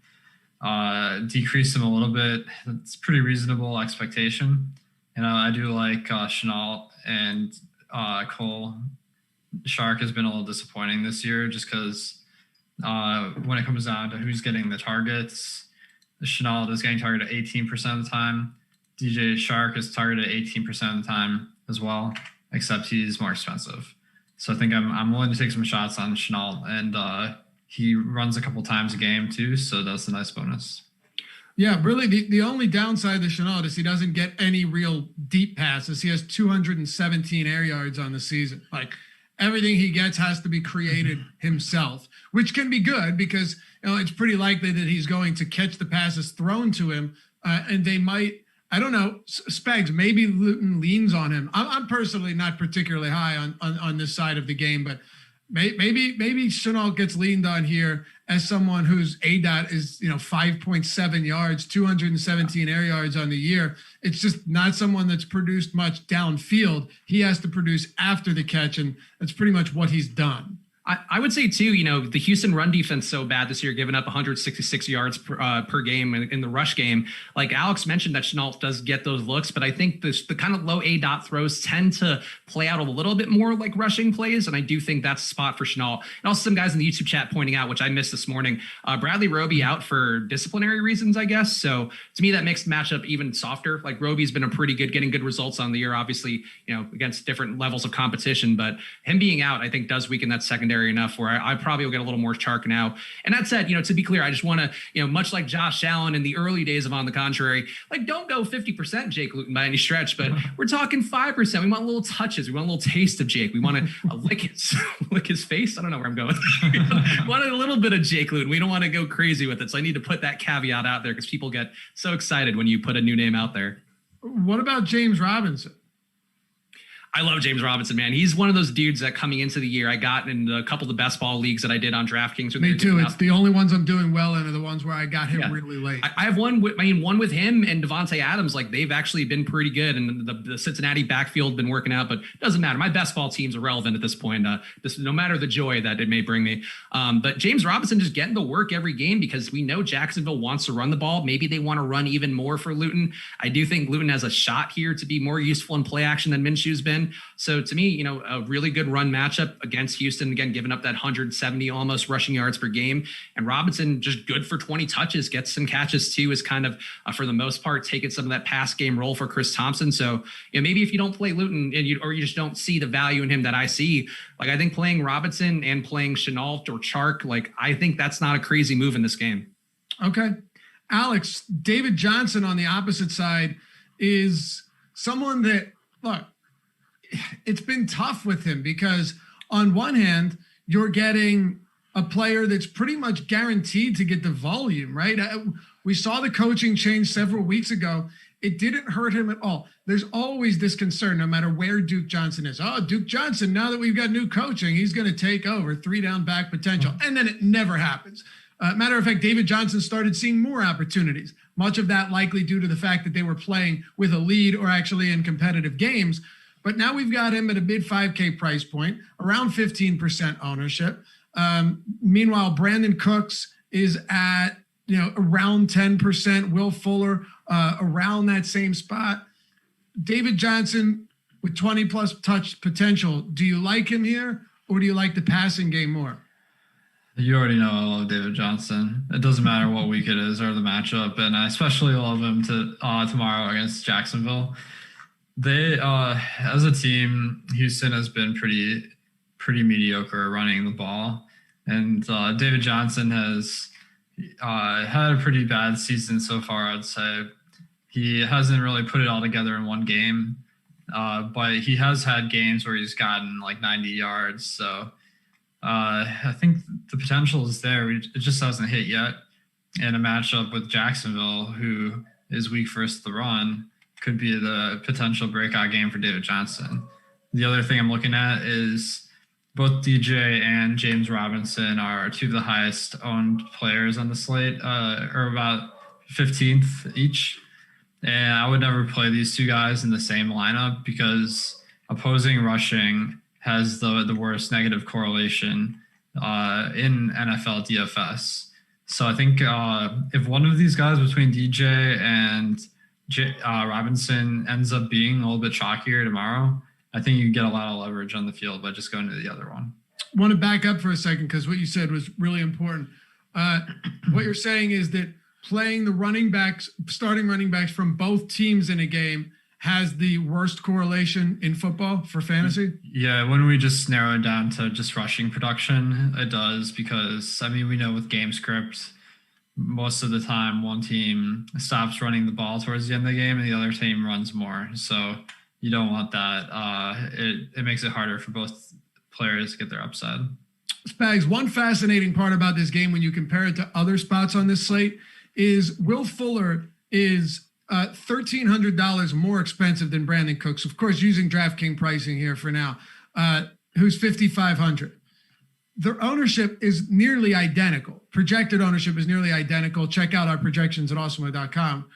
decrease them a little bit, it's pretty reasonable expectation. And I do like Chenault and Cole. Shark has been a little disappointing this year just because when it comes down to who's getting the targets, Chenault is getting targeted 18% of the time. DJ Shark is targeted 18% of the time as well, except he's more expensive. So I think I'm willing to take some shots on Chenault, and he runs a couple times a game too, so that's a nice bonus. Yeah, really the only downside to Chenault is he doesn't get any real deep passes. He has 217 air yards on the season. Like, everything he gets has to be created himself, which can be good because it's pretty likely that he's going to catch the passes thrown to him, and they might. I don't know, Spags, maybe Luton leans on him. I'm personally not particularly high on this side of the game, but maybe Shenault gets leaned on here as someone whose ADOT is 5.7 yards, 217 air yards on the year. It's just not someone that's produced much downfield. He has to produce after the catch, and that's pretty much what he's done. I would say too, the Houston run defense so bad this year, giving up 166 yards per game in the rush game. Like Alex mentioned, that Shenault does get those looks, but I think the kind of low ADOT throws tend to play out a little bit more like rushing plays, and I do think that's a spot for Shenault. And also some guys in the YouTube chat pointing out, which I missed this morning, Bradley Roby out for disciplinary reasons, I guess. So to me, that makes the matchup even softer. Like Roby's been getting good results on the year, obviously, against different levels of competition, but him being out, I think, does weaken that secondary enough where I probably will get a little more Chark now. And that said, to be clear, I just want to, much like Josh Allen in the early days of On the Contrary, like don't go 50% Jake Luton by any stretch, but we're talking 5%. We want little touches. We want a little taste of Jake. We want to lick his face. I don't know where I'm going. We want a little bit of Jake Luton. We don't want to go crazy with it. So I need to put that caveat out there because people get so excited when you put a new name out there. What about James Robinson? I love James Robinson, man. He's one of those dudes that coming into the year, I got in a couple of the best ball leagues that I did on DraftKings. Me too. It's the only ones I'm doing well in are the ones where I got him really late. I have one with him and Devontae Adams. Like they've actually been pretty good, and the Cincinnati backfield been working out. But it doesn't matter. My best ball teams are relevant at this point. No matter the joy that it may bring me. But James Robinson just getting the work every game because we know Jacksonville wants to run the ball. Maybe they want to run even more for Luton. I do think Luton has a shot here to be more useful in play action than Minshew's been. So to me, a really good run matchup against Houston, again, giving up that 170 almost rushing yards per game. And Robinson just good for 20 touches, gets some catches too, is kind of, for the most part, taking some of that pass game role for Chris Thompson. So maybe if you don't play Luton and you just don't see the value in him that I see, like I think playing Robinson and playing Shenault or Chark, like I think that's not a crazy move in this game. Okay. Alex, David Johnson on the opposite side is someone that, look, it's been tough with him because on one hand, you're getting a player that's pretty much guaranteed to get the volume, right? We saw the coaching change several weeks ago. It didn't hurt him at all. There's always this concern, no matter where Duke Johnson is. Oh, Duke Johnson, now that we've got new coaching, he's going to take over, 3-down back potential. And then it never happens. Matter of fact, David Johnson started seeing more opportunities, much of that likely due to the fact that they were playing with a lead or actually in competitive games. But now we've got him at a mid 5K price point, around 15% ownership. Meanwhile, Brandon Cooks is at, around 10%. Will Fuller around that same spot. David Johnson with 20 plus touch potential. Do you like him here or do you like the passing game more? You already know I love David Johnson. It doesn't matter what week it is or the matchup, and I especially love him tomorrow against Jacksonville. They, as a team, Houston has been pretty mediocre running the ball, and David Johnson has had a pretty bad season so far. I'd say he hasn't really put it all together in one game, but he has had games where he's gotten like 90 yards. So I think the potential is there. It just hasn't hit yet. In a matchup with Jacksonville, who is weak versus the run, could be the potential breakout game for David Johnson. The other thing I'm looking at is both DJ and James Robinson are two of the highest owned players on the slate, or about 15th each. And I would never play these two guys in the same lineup because opposing rushing has the worst negative correlation in NFL DFS. So I think if one of these guys between DJ and Robinson ends up being a little bit chalkier tomorrow, I think you get a lot of leverage on the field by just going to the other one. I want to back up for a second because what you said was really important. What you're saying is that playing the starting running backs from both teams in a game has the worst correlation in football for fantasy? Yeah, when we just narrow it down to just rushing production, it does because, we know with game script, most of the time one team stops running the ball towards the end of the game and the other team runs more. So you don't want that. It makes it harder for both players get their upside. Spags, one fascinating part about this game when you compare it to other spots on this slate is Will Fuller is $1,300 more expensive than Brandon Cooks. Of course, using DraftKings pricing here for now, who's $5,500. Their ownership is nearly identical. Projected ownership is nearly identical. Check out our projections at awesemo.com.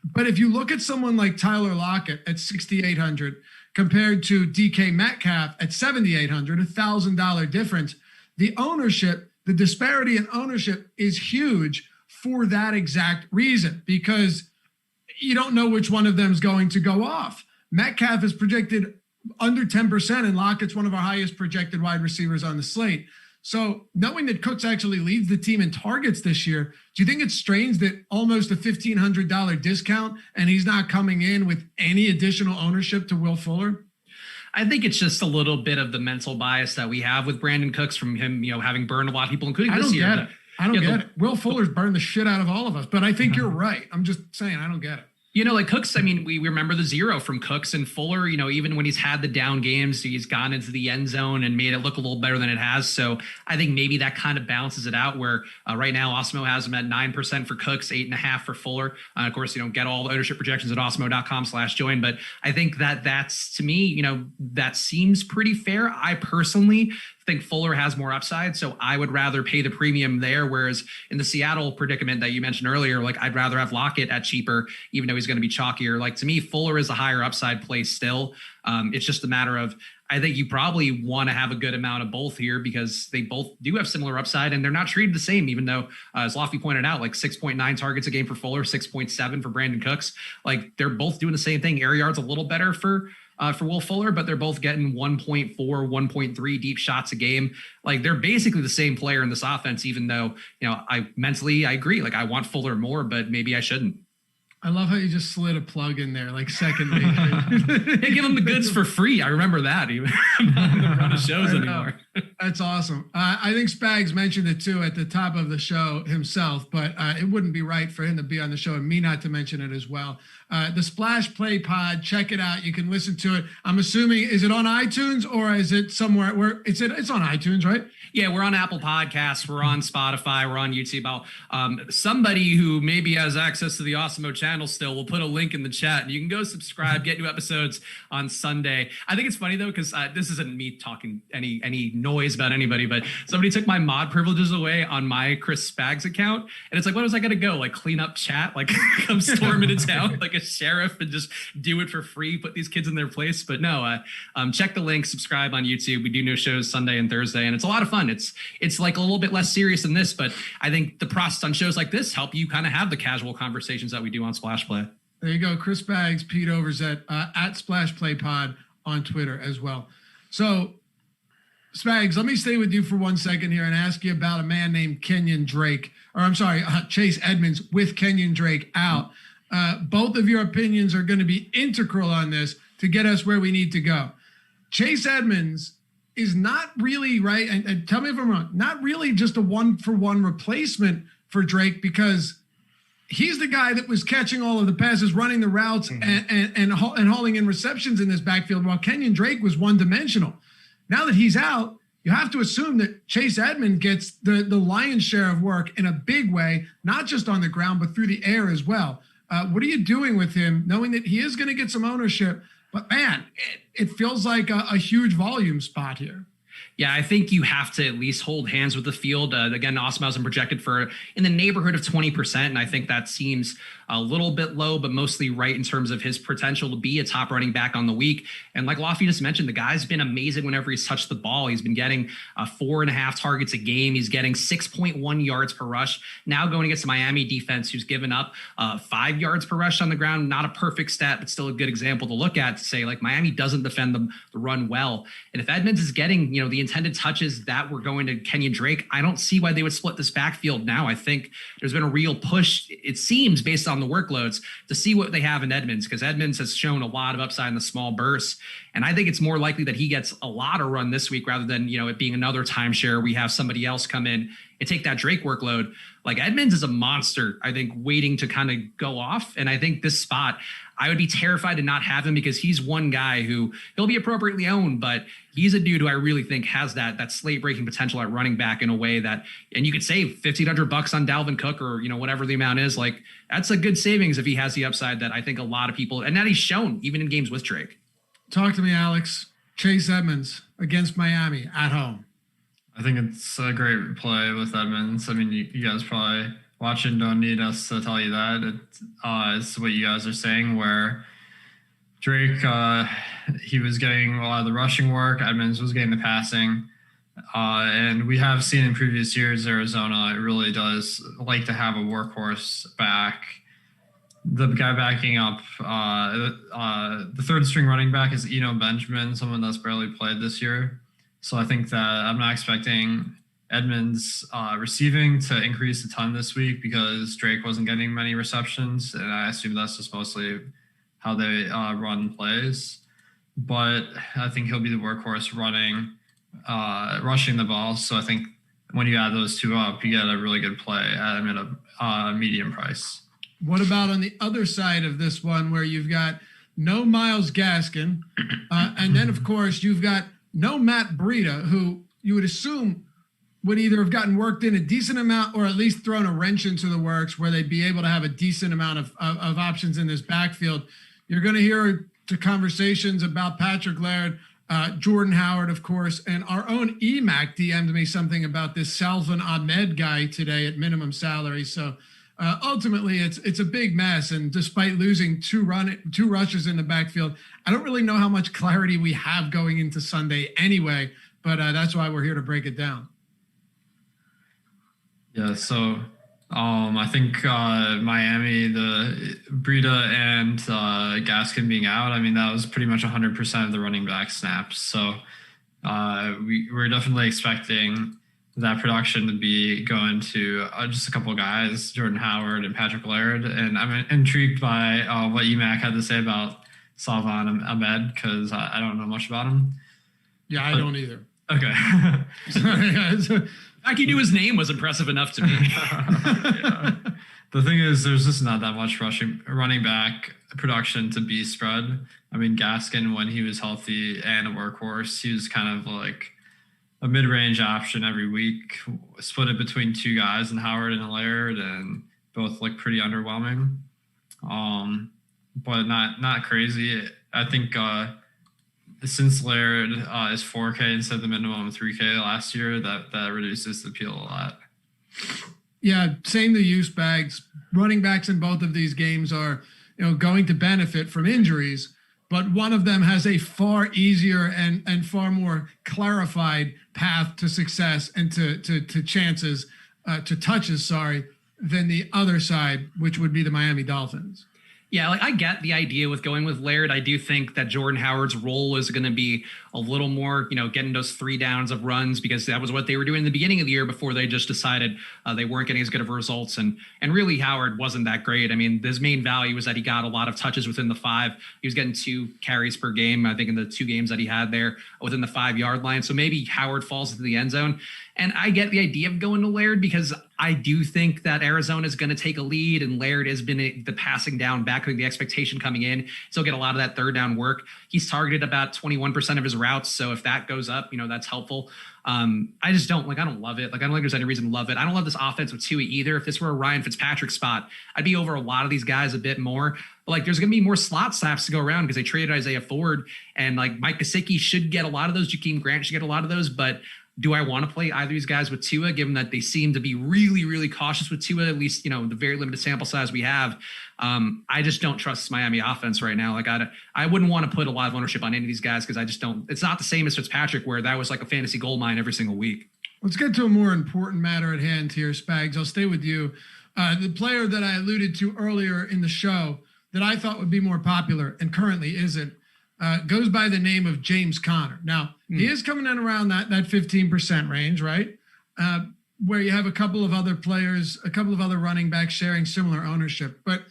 But if you look at someone like Tyler Lockett at $6,800 compared to DK Metcalf at $7,800, $1,000 difference, the ownership, the disparity in ownership is huge for that exact reason, because you don't know which one of them is going to go off. Metcalf is projected under 10%, and Lockett's one of our highest projected wide receivers on the slate. So knowing that Cooks actually leads the team in targets this year, do you think it's strange that almost a $1,500 discount and he's not coming in with any additional ownership to Will Fuller? I think it's just a little bit of the mental bias that we have with Brandon Cooks from him, having burned a lot of people, including this year. I don't get it. Will Fuller's burned the shit out of all of us, but I think you're right. I'm just saying, I don't get it. Like Cooks, I mean, we remember the zero from Cooks, and Fuller, even when he's had the down games, he's gone into the end zone and made it look a little better than it has. So I think maybe that kind of balances it out, where right now Awesemo has him at 9% for Cooks, 8.5% for Fuller. Of course, you don't get all the ownership projections at awesemo.com/join, but I think that's, to me, that seems pretty fair. I personally think Fuller has more upside, so I would rather pay the premium there. Whereas in the Seattle predicament that you mentioned earlier, I'd rather have Lockett at cheaper, even though he's going to be chalkier. To me, Fuller is a higher upside play still. It's just a matter of, I think you probably want to have a good amount of both here, because they both do have similar upside and they're not treated the same, even though, as Lofty pointed out, 6.9 targets a game for Fuller, 6.7 for Brandon Cooks. They're both doing the same thing. Air yards a little better for Will Fuller, but they're both getting 1.4, 1.3 deep shots a game. They're basically the same player in this offense, even though, I agree. I want Fuller more, but maybe I shouldn't. I love how you just slid a plug in there, secondly. Hey, give him the goods for free. I remember that. Even I'm not going to run the shows anymore. That's awesome. I think Spags mentioned it too at the top of the show himself, but it wouldn't be right for him to be on the show and me not to mention it as well. The Splash Play Pod, check it out. You can listen to it. I'm assuming, is it on iTunes or is it somewhere where it's on iTunes, right? Yeah, we're on Apple Podcasts. We're on Spotify. We're on YouTube. Somebody who maybe has access to the Awesemo channel still will put a link in the chat. You can go subscribe, get new episodes on Sunday. I think it's funny, though, because this isn't me talking any noise about anybody, but somebody took my mod privileges away on my Chris Spags account. And it's when was I going to go? Clean up chat? Come storm into town like a sheriff and just do it for free, put these kids in their place? But no, check the link, subscribe on YouTube. We do new shows Sunday and Thursday, and it's a lot of fun. It's a little bit less serious than this, but I think the process on shows like this help you kind of have the casual conversations that we do on Splash Play. There you go. Chris Spags, Pete Overzet, at Splash Play Pod on Twitter as well. So, Spags, let me stay with you for 1 second here and ask you about a man named Kenyon Drake, or I'm sorry, Chase Edmonds with Kenyon Drake out. Both of your opinions are going to be integral on this to get us where we need to go. Chase Edmonds is not really, right, and tell me if I'm wrong, not really just a one-for-one replacement for Drake, because he's the guy that was catching all of the passes, running the routes, and hauling in receptions in this backfield, while Kenyon Drake was one-dimensional. Now that he's out, you have to assume that Chase Edmonds gets the lion's share of work in a big way, not just on the ground, but through the air as well. What are you doing with him, knowing that he is going to get some ownership? But, man, it feels like a huge volume spot here. Yeah, I think you have to at least hold hands with the field. Again, Awesemo has been projected for in the neighborhood of 20%, and I think that seems a little bit low, but mostly right in terms of his potential to be a top running back on the week. And like Lofty just mentioned, the guy's been amazing whenever he's touched the ball. He's been getting 4.5 targets a game. He's getting 6.1 yards per rush. Now going against the Miami defense, who's given up 5 yards per rush on the ground. Not a perfect stat, but still a good example to look at to say, Miami doesn't defend the run well. And if Edmonds is getting, the intended touches that were going to Kenyon Drake, I don't see why they would split this backfield now. I think there's been a real push, it seems, based on the workloads, to see what they have in Edmonds, because Edmonds has shown a lot of upside in the small bursts. And I think it's more likely that he gets a lot of run this week rather than, it being another timeshare. We have somebody else come in and take that Drake workload. Like Edmonds is a monster, I think, waiting to kind of go off. And I think this spot, I would be terrified to not have him because he's one guy who he'll be appropriately owned, but he's a dude who I really think has that slate breaking potential at running back in a way that, and you could save $1,500 on Dalvin Cook or, whatever the amount is. Like that's a good savings if he has the upside that I think a lot of people, and that he's shown even in games with Drake. Talk to me, Alex. Chase Edmonds against Miami at home. I think it's a great play with Edmonds. I mean, you guys probably watching don't need us to tell you that. It's what you guys are saying, where Drake, he was getting a lot of the rushing work. Edmonds was getting the passing. And we have seen in previous years, Arizona, it really does like to have a workhorse back. The guy backing up, the third string running back is Eno Benjamin, someone that's barely played this year. So I think that I'm not expecting Edmonds receiving to increase a ton this week because Drake wasn't getting many receptions. And I assume that's just mostly how they run plays. But I think he'll be the workhorse rushing the ball. So I think when you add those two up, you get a really good play at him at a medium price. What about on the other side of this one where you've got no Myles Gaskin, and then, of course, you've got no Matt Breida, who you would assume would either have gotten worked in a decent amount or at least thrown a wrench into the works where they'd be able to have a decent amount of options in this backfield. You're going to hear the conversations about Patrick Laird, Jordan Howard, of course, and our own EMAC DM'd me something about this Salvin Ahmed guy today at minimum salary. So ultimately, it's a big mess. And despite losing two rushers in the backfield, I don't really know how much clarity we have going into Sunday anyway. But that's why we're here to break it down. Yeah, so I think Miami, the Breida and Gaskin being out, I mean, that was pretty much 100% of the running back snaps. So we're definitely expecting that production to be going to just a couple of guys, Jordan Howard and Patrick Laird. And I'm intrigued by what EMAC had to say about Salvin Ahmed because I don't know much about him. Yeah, I don't either. Okay. The fact he knew his name was impressive enough to me. Yeah. The thing is, there's just not that much running back production to be spread. I mean, Gaskin, when he was healthy and a workhorse, he was kind of like a mid-range option every week, split it between two guys, and Howard and Laird, and both look pretty underwhelming. But not crazy. I think since Laird is 4K instead of the minimum 3K last year, that reduces the appeal a lot. Yeah, same to you, Spags. Running backs in both of these games are, going to benefit from injuries, but one of them has a far easier and far more clarified path to success and to chances, to touches, than the other side, which would be the Miami Dolphins. Yeah, like I get the idea with going with Laird. I do think that Jordan Howard's role is going to be a little more, getting those 3 downs of runs because that was what they were doing in the beginning of the year before they just decided they weren't getting as good of results. And really Howard wasn't that great. I mean, his main value was that he got a lot of touches within the 5. He was getting 2 carries per game, I think, in the 2 games that he had there within the 5-yard line. So maybe Howard falls into the end zone. And I get the idea of going to Laird because I do think that Arizona is going to take a lead, and Laird has been the passing down back, the expectation coming in. So he'll get a lot of that 3rd down work. He's targeted about 21% of his routes. So if that goes up, that's helpful. I just don't I don't love it. I don't think there's any reason to love it. I don't love this offense with Tua either. If this were a Ryan Fitzpatrick spot, I'd be over a lot of these guys a bit more. But there's going to be more slot snaps to go around because they traded Isaiah Ford, and Mike Gesicki should get a lot of those. Jakeem Grant should get a lot of those, but do I want to play either of these guys with Tua, given that they seem to be really, really cautious with Tua, at least, the very limited sample size we have? I just don't trust Miami offense right now. I wouldn't want to put a lot of ownership on any of these guys because I just don't. It's not the same as Fitzpatrick, where that was like a fantasy gold mine every single week. Let's get to a more important matter at hand here, Spags. I'll stay with you. The player that I alluded to earlier in the show that I thought would be more popular and currently isn't, goes by the name of James Conner. Now, he is coming in around that 15% range, right? Where you have a couple of other players, a couple of other running backs sharing similar ownership. But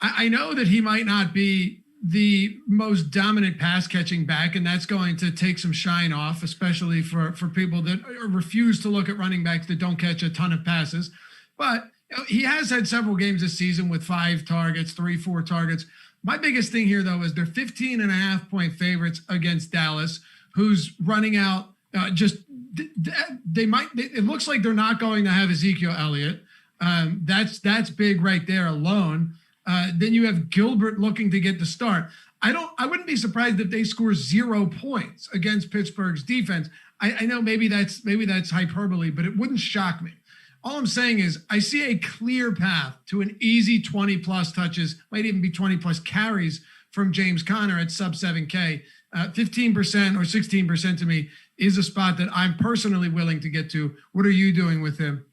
I know that he might not be the most dominant pass catching back, and that's going to take some shine off, especially for people that refuse to look at running backs that don't catch a ton of passes. But he has had several games this season with 5 targets, 4 targets. My biggest thing here, though, is they're 15.5-point favorites against Dallas, who's running out it looks like they're not going to have Ezekiel Elliott. That's big right there alone. Then you have Gilbert looking to get the start. I wouldn't be surprised if they score 0 points against Pittsburgh's defense. I know maybe that's hyperbole, but it wouldn't shock me. All I'm saying is I see a clear path to an easy 20 plus touches, might even be 20 plus carries from James Conner at sub 7K. 15% or 16% to me is a spot that I'm personally willing to get to. What are you doing with him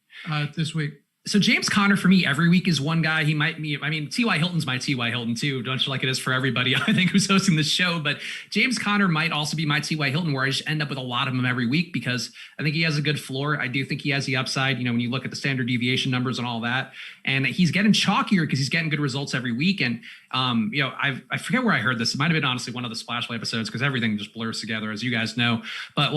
this week? So James Conner for me every week is one guy. He might be, I mean, T.Y. Hilton's my T.Y. Hilton too. Don't you like it is for everybody, I think, who's hosting the show. But James Conner might also be my T.Y. Hilton, where I just end up with a lot of them every week because I think he has a good floor. I do think he has the upside, when you look at the standard deviation numbers and all that. And he's getting chalkier because he's getting good results every week. And, I forget where I heard this. It might have been honestly one of the Splashplay episodes because everything just blurs together, as you guys know. But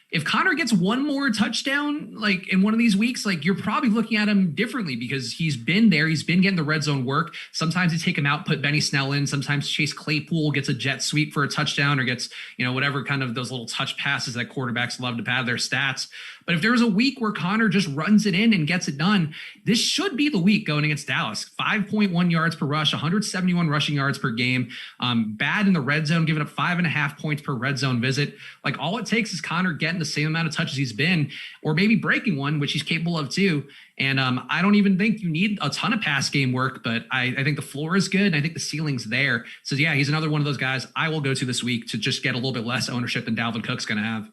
if Conner gets one more touchdown, in one of these weeks, you're probably looking at him differently because he's been there. He's been getting the red zone work. Sometimes you take him out, put Benny Snell in. Sometimes Chase Claypool gets a jet sweep for a touchdown or gets, whatever kind of those little touch passes that quarterbacks love to pad their stats. But if there's a week where Conner just runs it in and gets it done, this should be the week going against Dallas. 5.1 yards per rush, 171 rushing yards per game. Bad in the red zone, giving up 5.5 points per red zone visit. All it takes is Conner getting the same amount of touches he's been, or maybe breaking one, which he's capable of too. And I don't even think you need a ton of pass game work, but I think the floor is good. And I think the ceiling's there. So yeah, he's another one of those guys I will go to this week to just get a little bit less ownership than Dalvin Cook's going to have.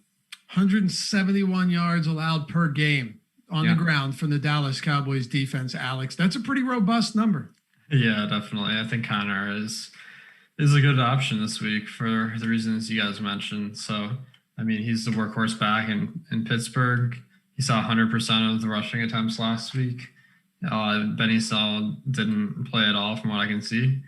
171 yards allowed per game on the ground from the Dallas Cowboys defense, Alex. That's a pretty robust number. Yeah, definitely. I think Conner is a good option this week for the reasons you guys mentioned. So, I mean, he's the workhorse back in Pittsburgh. He saw 100% of the rushing attempts last week. Benny Snell didn't play at all from what I can see.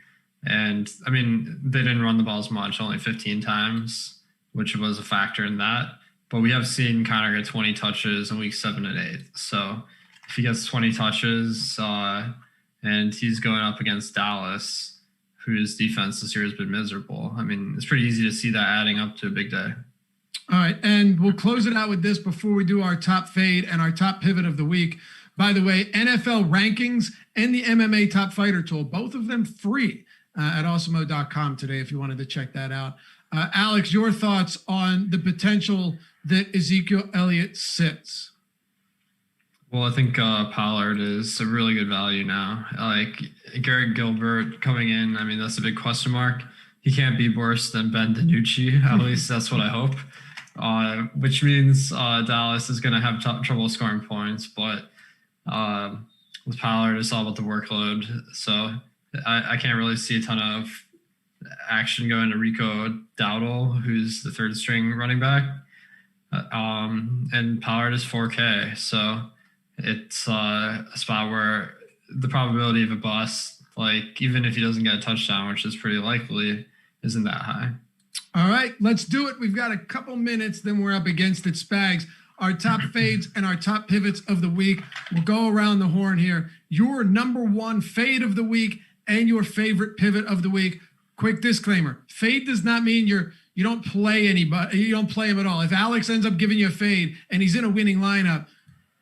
And, I mean, they didn't run the ball as much, only 15 times, which was a factor in that. But we have seen Conner get 20 touches in week 7 and 8. So if he gets 20 touches and he's going up against Dallas, whose defense this year has been miserable, I mean, it's pretty easy to see that adding up to a big day. All right, and we'll close it out with this before we do our top fade and our top pivot of the week. By the way, NFL rankings and the MMA Top Fighter tool, both of them free at awesemo.com today if you wanted to check that out. Alex, your thoughts on the potential that Ezekiel Elliott sits? Well, I think Pollard is a really good value now. Garrett Gilbert coming in, I mean, that's a big question mark. He can't be worse than Ben DiNucci. At least that's what I hope. Which means Dallas is going to have trouble scoring points. But with Pollard, it's all about the workload. So I can't really see a ton of action going to Rico Dowdle, who's the third string running back. And Pollard is 4K. So it's a spot where the probability of a bust, even if he doesn't get a touchdown, which is pretty likely, isn't that high. All right, let's do it. We've got a couple minutes, then we're up against it. Spags, our top fades and our top pivots of the week. We'll go around the horn here. Your number one fade of the week and your favorite pivot of the week. Quick disclaimer: fade does not mean you don't play anybody. You don't play him at all. If Alex ends up giving you a fade and he's in a winning lineup,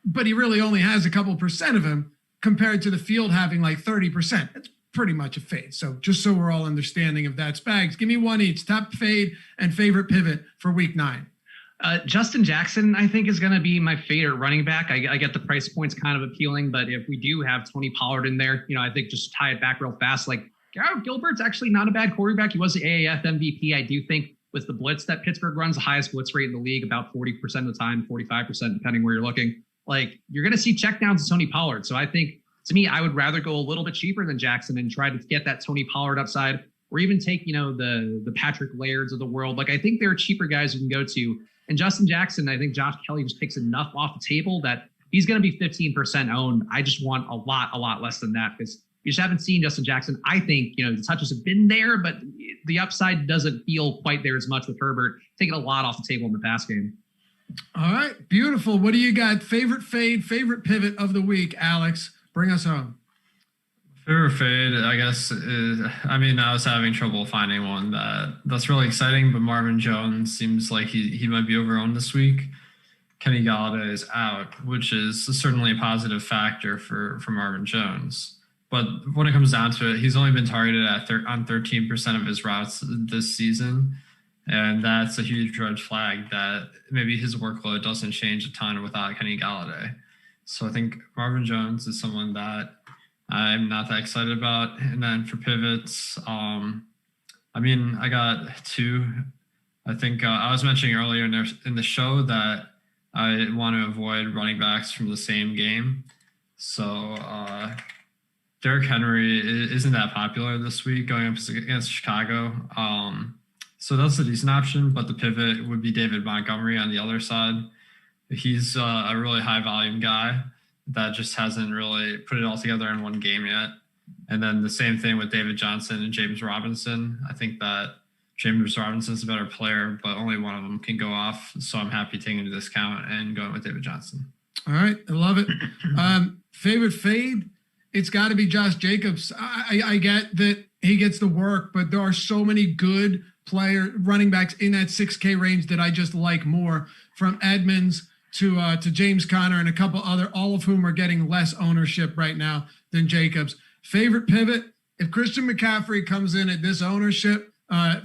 but he really only has a couple percent of him compared to the field having 30%, it's pretty much a fade. So just so we're all understanding of that. Spags, give me one each. Top fade and favorite pivot for week 9. Justin Jackson, I think, is going to be my favorite running back. I get the price points kind of appealing, but if we do have Tony Pollard in there, I think just tie it back real fast. Garrett Gilbert's actually not a bad quarterback. He was the AAF MVP. I do think with the blitz that Pittsburgh runs, the highest blitz rate in the league, about 40% of the time, 45%, depending where you're looking. You're going to see checkdowns to Tony Pollard. So I think, to me, I would rather go a little bit cheaper than Jackson and try to get that Tony Pollard upside, or even take, the Patrick Lairds of the world. I think there are cheaper guys you can go to. And Justin Jackson, I think Josh Kelly just takes enough off the table that he's going to be 15% owned. I just want a lot less than that because You just haven't seen Justin Jackson. I think, the touches have been there, but the upside doesn't feel quite there as much with Herbert taking a lot off the table in the pass game. All right, beautiful. What do you got? Favorite fade, favorite pivot of the week, Alex? Bring us home. Favorite fade, I guess, I was having trouble finding one that's really exciting, but Marvin Jones seems like he might be overowned this week. Kenny Galladay is out, which is certainly a positive factor for Marvin Jones. But when it comes down to it, he's only been targeted on 13% of his routes this season. And that's a huge red flag that maybe his workload doesn't change a ton without Kenny Galladay. So I think Marvin Jones is someone that I'm not that excited about. And then for pivots, I got two. I think I was mentioning earlier in the show that I want to avoid running backs from the same game. So Derrick Henry isn't that popular this week going up against Chicago. So that's a decent option, but the pivot would be David Montgomery on the other side. He's a really high volume guy that just hasn't really put it all together in one game yet. And then the same thing with David Johnson and James Robinson. I think that James Robinson's a better player, but only one of them can go off. So I'm happy taking a discount and going with David Johnson. All right. I love it. Favorite fade? It's got to be Josh Jacobs. I get that he gets the work, but there are so many good running backs in that 6K range that I just like more, from Edmonds to James Conner and a couple other, all of whom are getting less ownership right now than Jacobs. Favorite pivot? If Christian McCaffrey comes in at this ownership,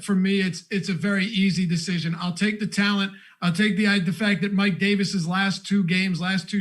for me, it's a very easy decision. I'll take the talent. I'll take the fact that Mike Davis's last two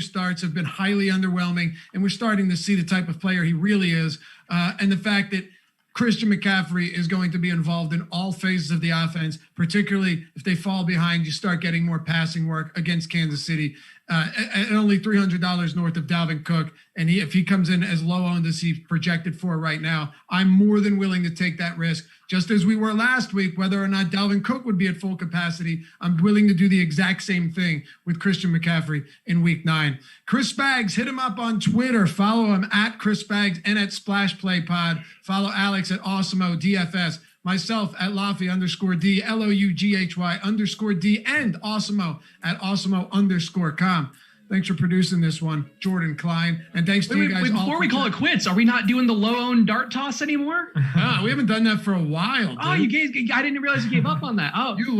starts have been highly underwhelming, and we're starting to see the type of player he really is. And the fact that Christian McCaffrey is going to be involved in all phases of the offense, particularly if they fall behind, you start getting more passing work against Kansas City at only $300 north of Dalvin Cook. And if he comes in as low owned as he's projected for right now, I'm more than willing to take that risk. Just as we were last week, whether or not Dalvin Cook would be at full capacity, I'm willing to do the exact same thing with Christian McCaffrey in week 9. Chris Spags, hit him up on Twitter. Follow him at Chris Spags and at Splash Play Pod. Follow Alex at Awesemo DFS. Myself at Loughy_D, LOUGHY_D, and Awesemo at Awesemo_com. Thanks for producing this one, Jordan Klein. And thanks to you guys all. Before we call it quits, are we not doing the low-owned dart toss anymore? We haven't done that for a while, dude. Oh, I didn't realize you gave up on that. Oh, you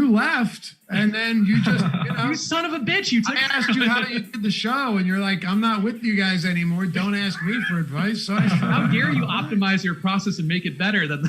left, and then you just, you son of a bitch. I asked you how you did the show, and you're like, I'm not with you guys anymore. Don't ask me for advice. So how dare you optimize your process and make it better than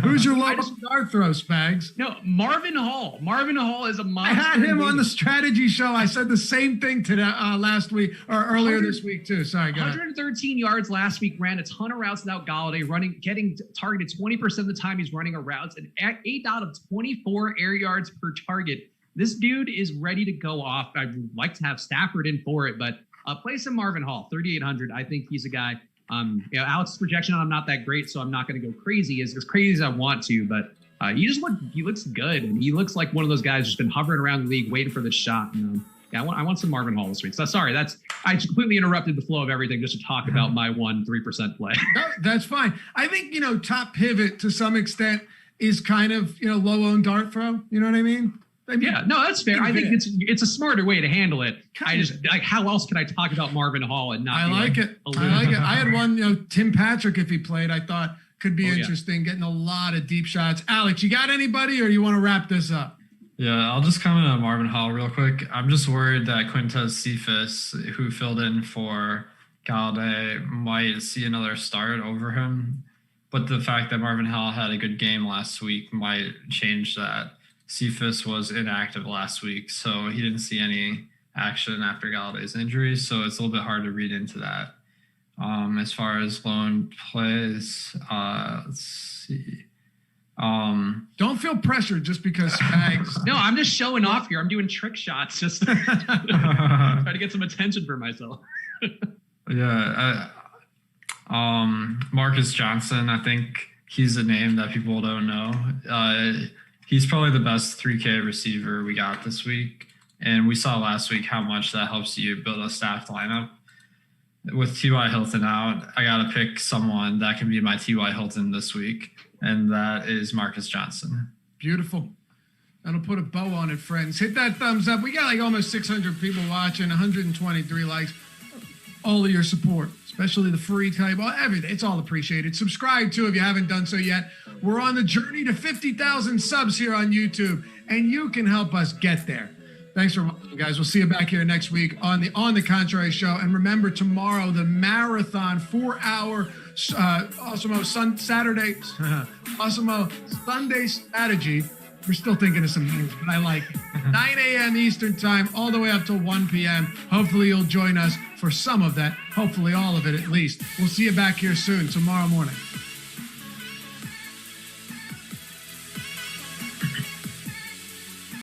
Who's your lowest dart throw, Spags? No, Marvin Hall. Marvin Hall is a monster. I had him on the strategy show. I said the same thing to last week or earlier this week too. Sorry, go 113 yards last week, ran a ton of routes without Galladay, getting targeted 20% of the time he's running a routes, and 8 out of 24 air yards per target. This dude is ready to go off. I'd like to have Stafford in for it, but play some Marvin Hall, 3,800. I think he's a guy. Alex's projection on him not that great, so I'm not going to go crazy as I want to, but he looks good, and he looks like one of those guys just been hovering around the league waiting for this shot. I want some Marvin Hall this week. So sorry, I just completely interrupted the flow of everything just to talk about my 3% play. No, that's fine. I think top pivot to some extent is kind of low owned dart throw. You know what I mean? Yeah, no, that's fair. I think it's a smarter way to handle it. I just how else can I talk about Marvin Hall and not? I like it. I had one, Tim Patrick, if he played, I thought could be interesting, getting a lot of deep shots. Alex, you got anybody, or you want to wrap this up? Yeah, I'll just comment on Marvin Hall real quick. I'm just worried that Quintez Cephas, who filled in for Galladay, might see another start over him. But the fact that Marvin Hall had a good game last week might change that. Cephas was inactive last week, so he didn't see any action after Galladay's injury, so it's a little bit hard to read into that. As far as loan plays, let's see. Don't feel pressured just because Spags. No, I'm just showing off here. I'm doing trick shots just to try to get some attention for myself. Marcus Johnson, I think he's a name that people don't know. He's probably the best 3K receiver we got this week. And we saw last week how much that helps you build a staffed lineup. with T.Y. Hilton out, I got to pick someone that can be my T.Y. Hilton this week, and that is Marcus Johnson. Beautiful. That'll put a bow on it, friends. Hit that thumbs up. We got like almost 600 people watching, 123 likes. All of your support, especially the free type, everything. It's all appreciated. Subscribe too if you haven't done so yet. We're on the journey to 50,000 subs here on YouTube, and you can help us get there. Thanks for watching, guys. We'll see you back here next week on the Contrary Show. And remember, tomorrow, the marathon 4-hour Awesemo Saturday, Awesemo Sunday strategy. We're still thinking of some names, but I like it. 9 a.m. Eastern time, all the way up till 1 p.m. Hopefully you'll join us for some of that. Hopefully all of it at least. We'll see you back here soon, tomorrow morning.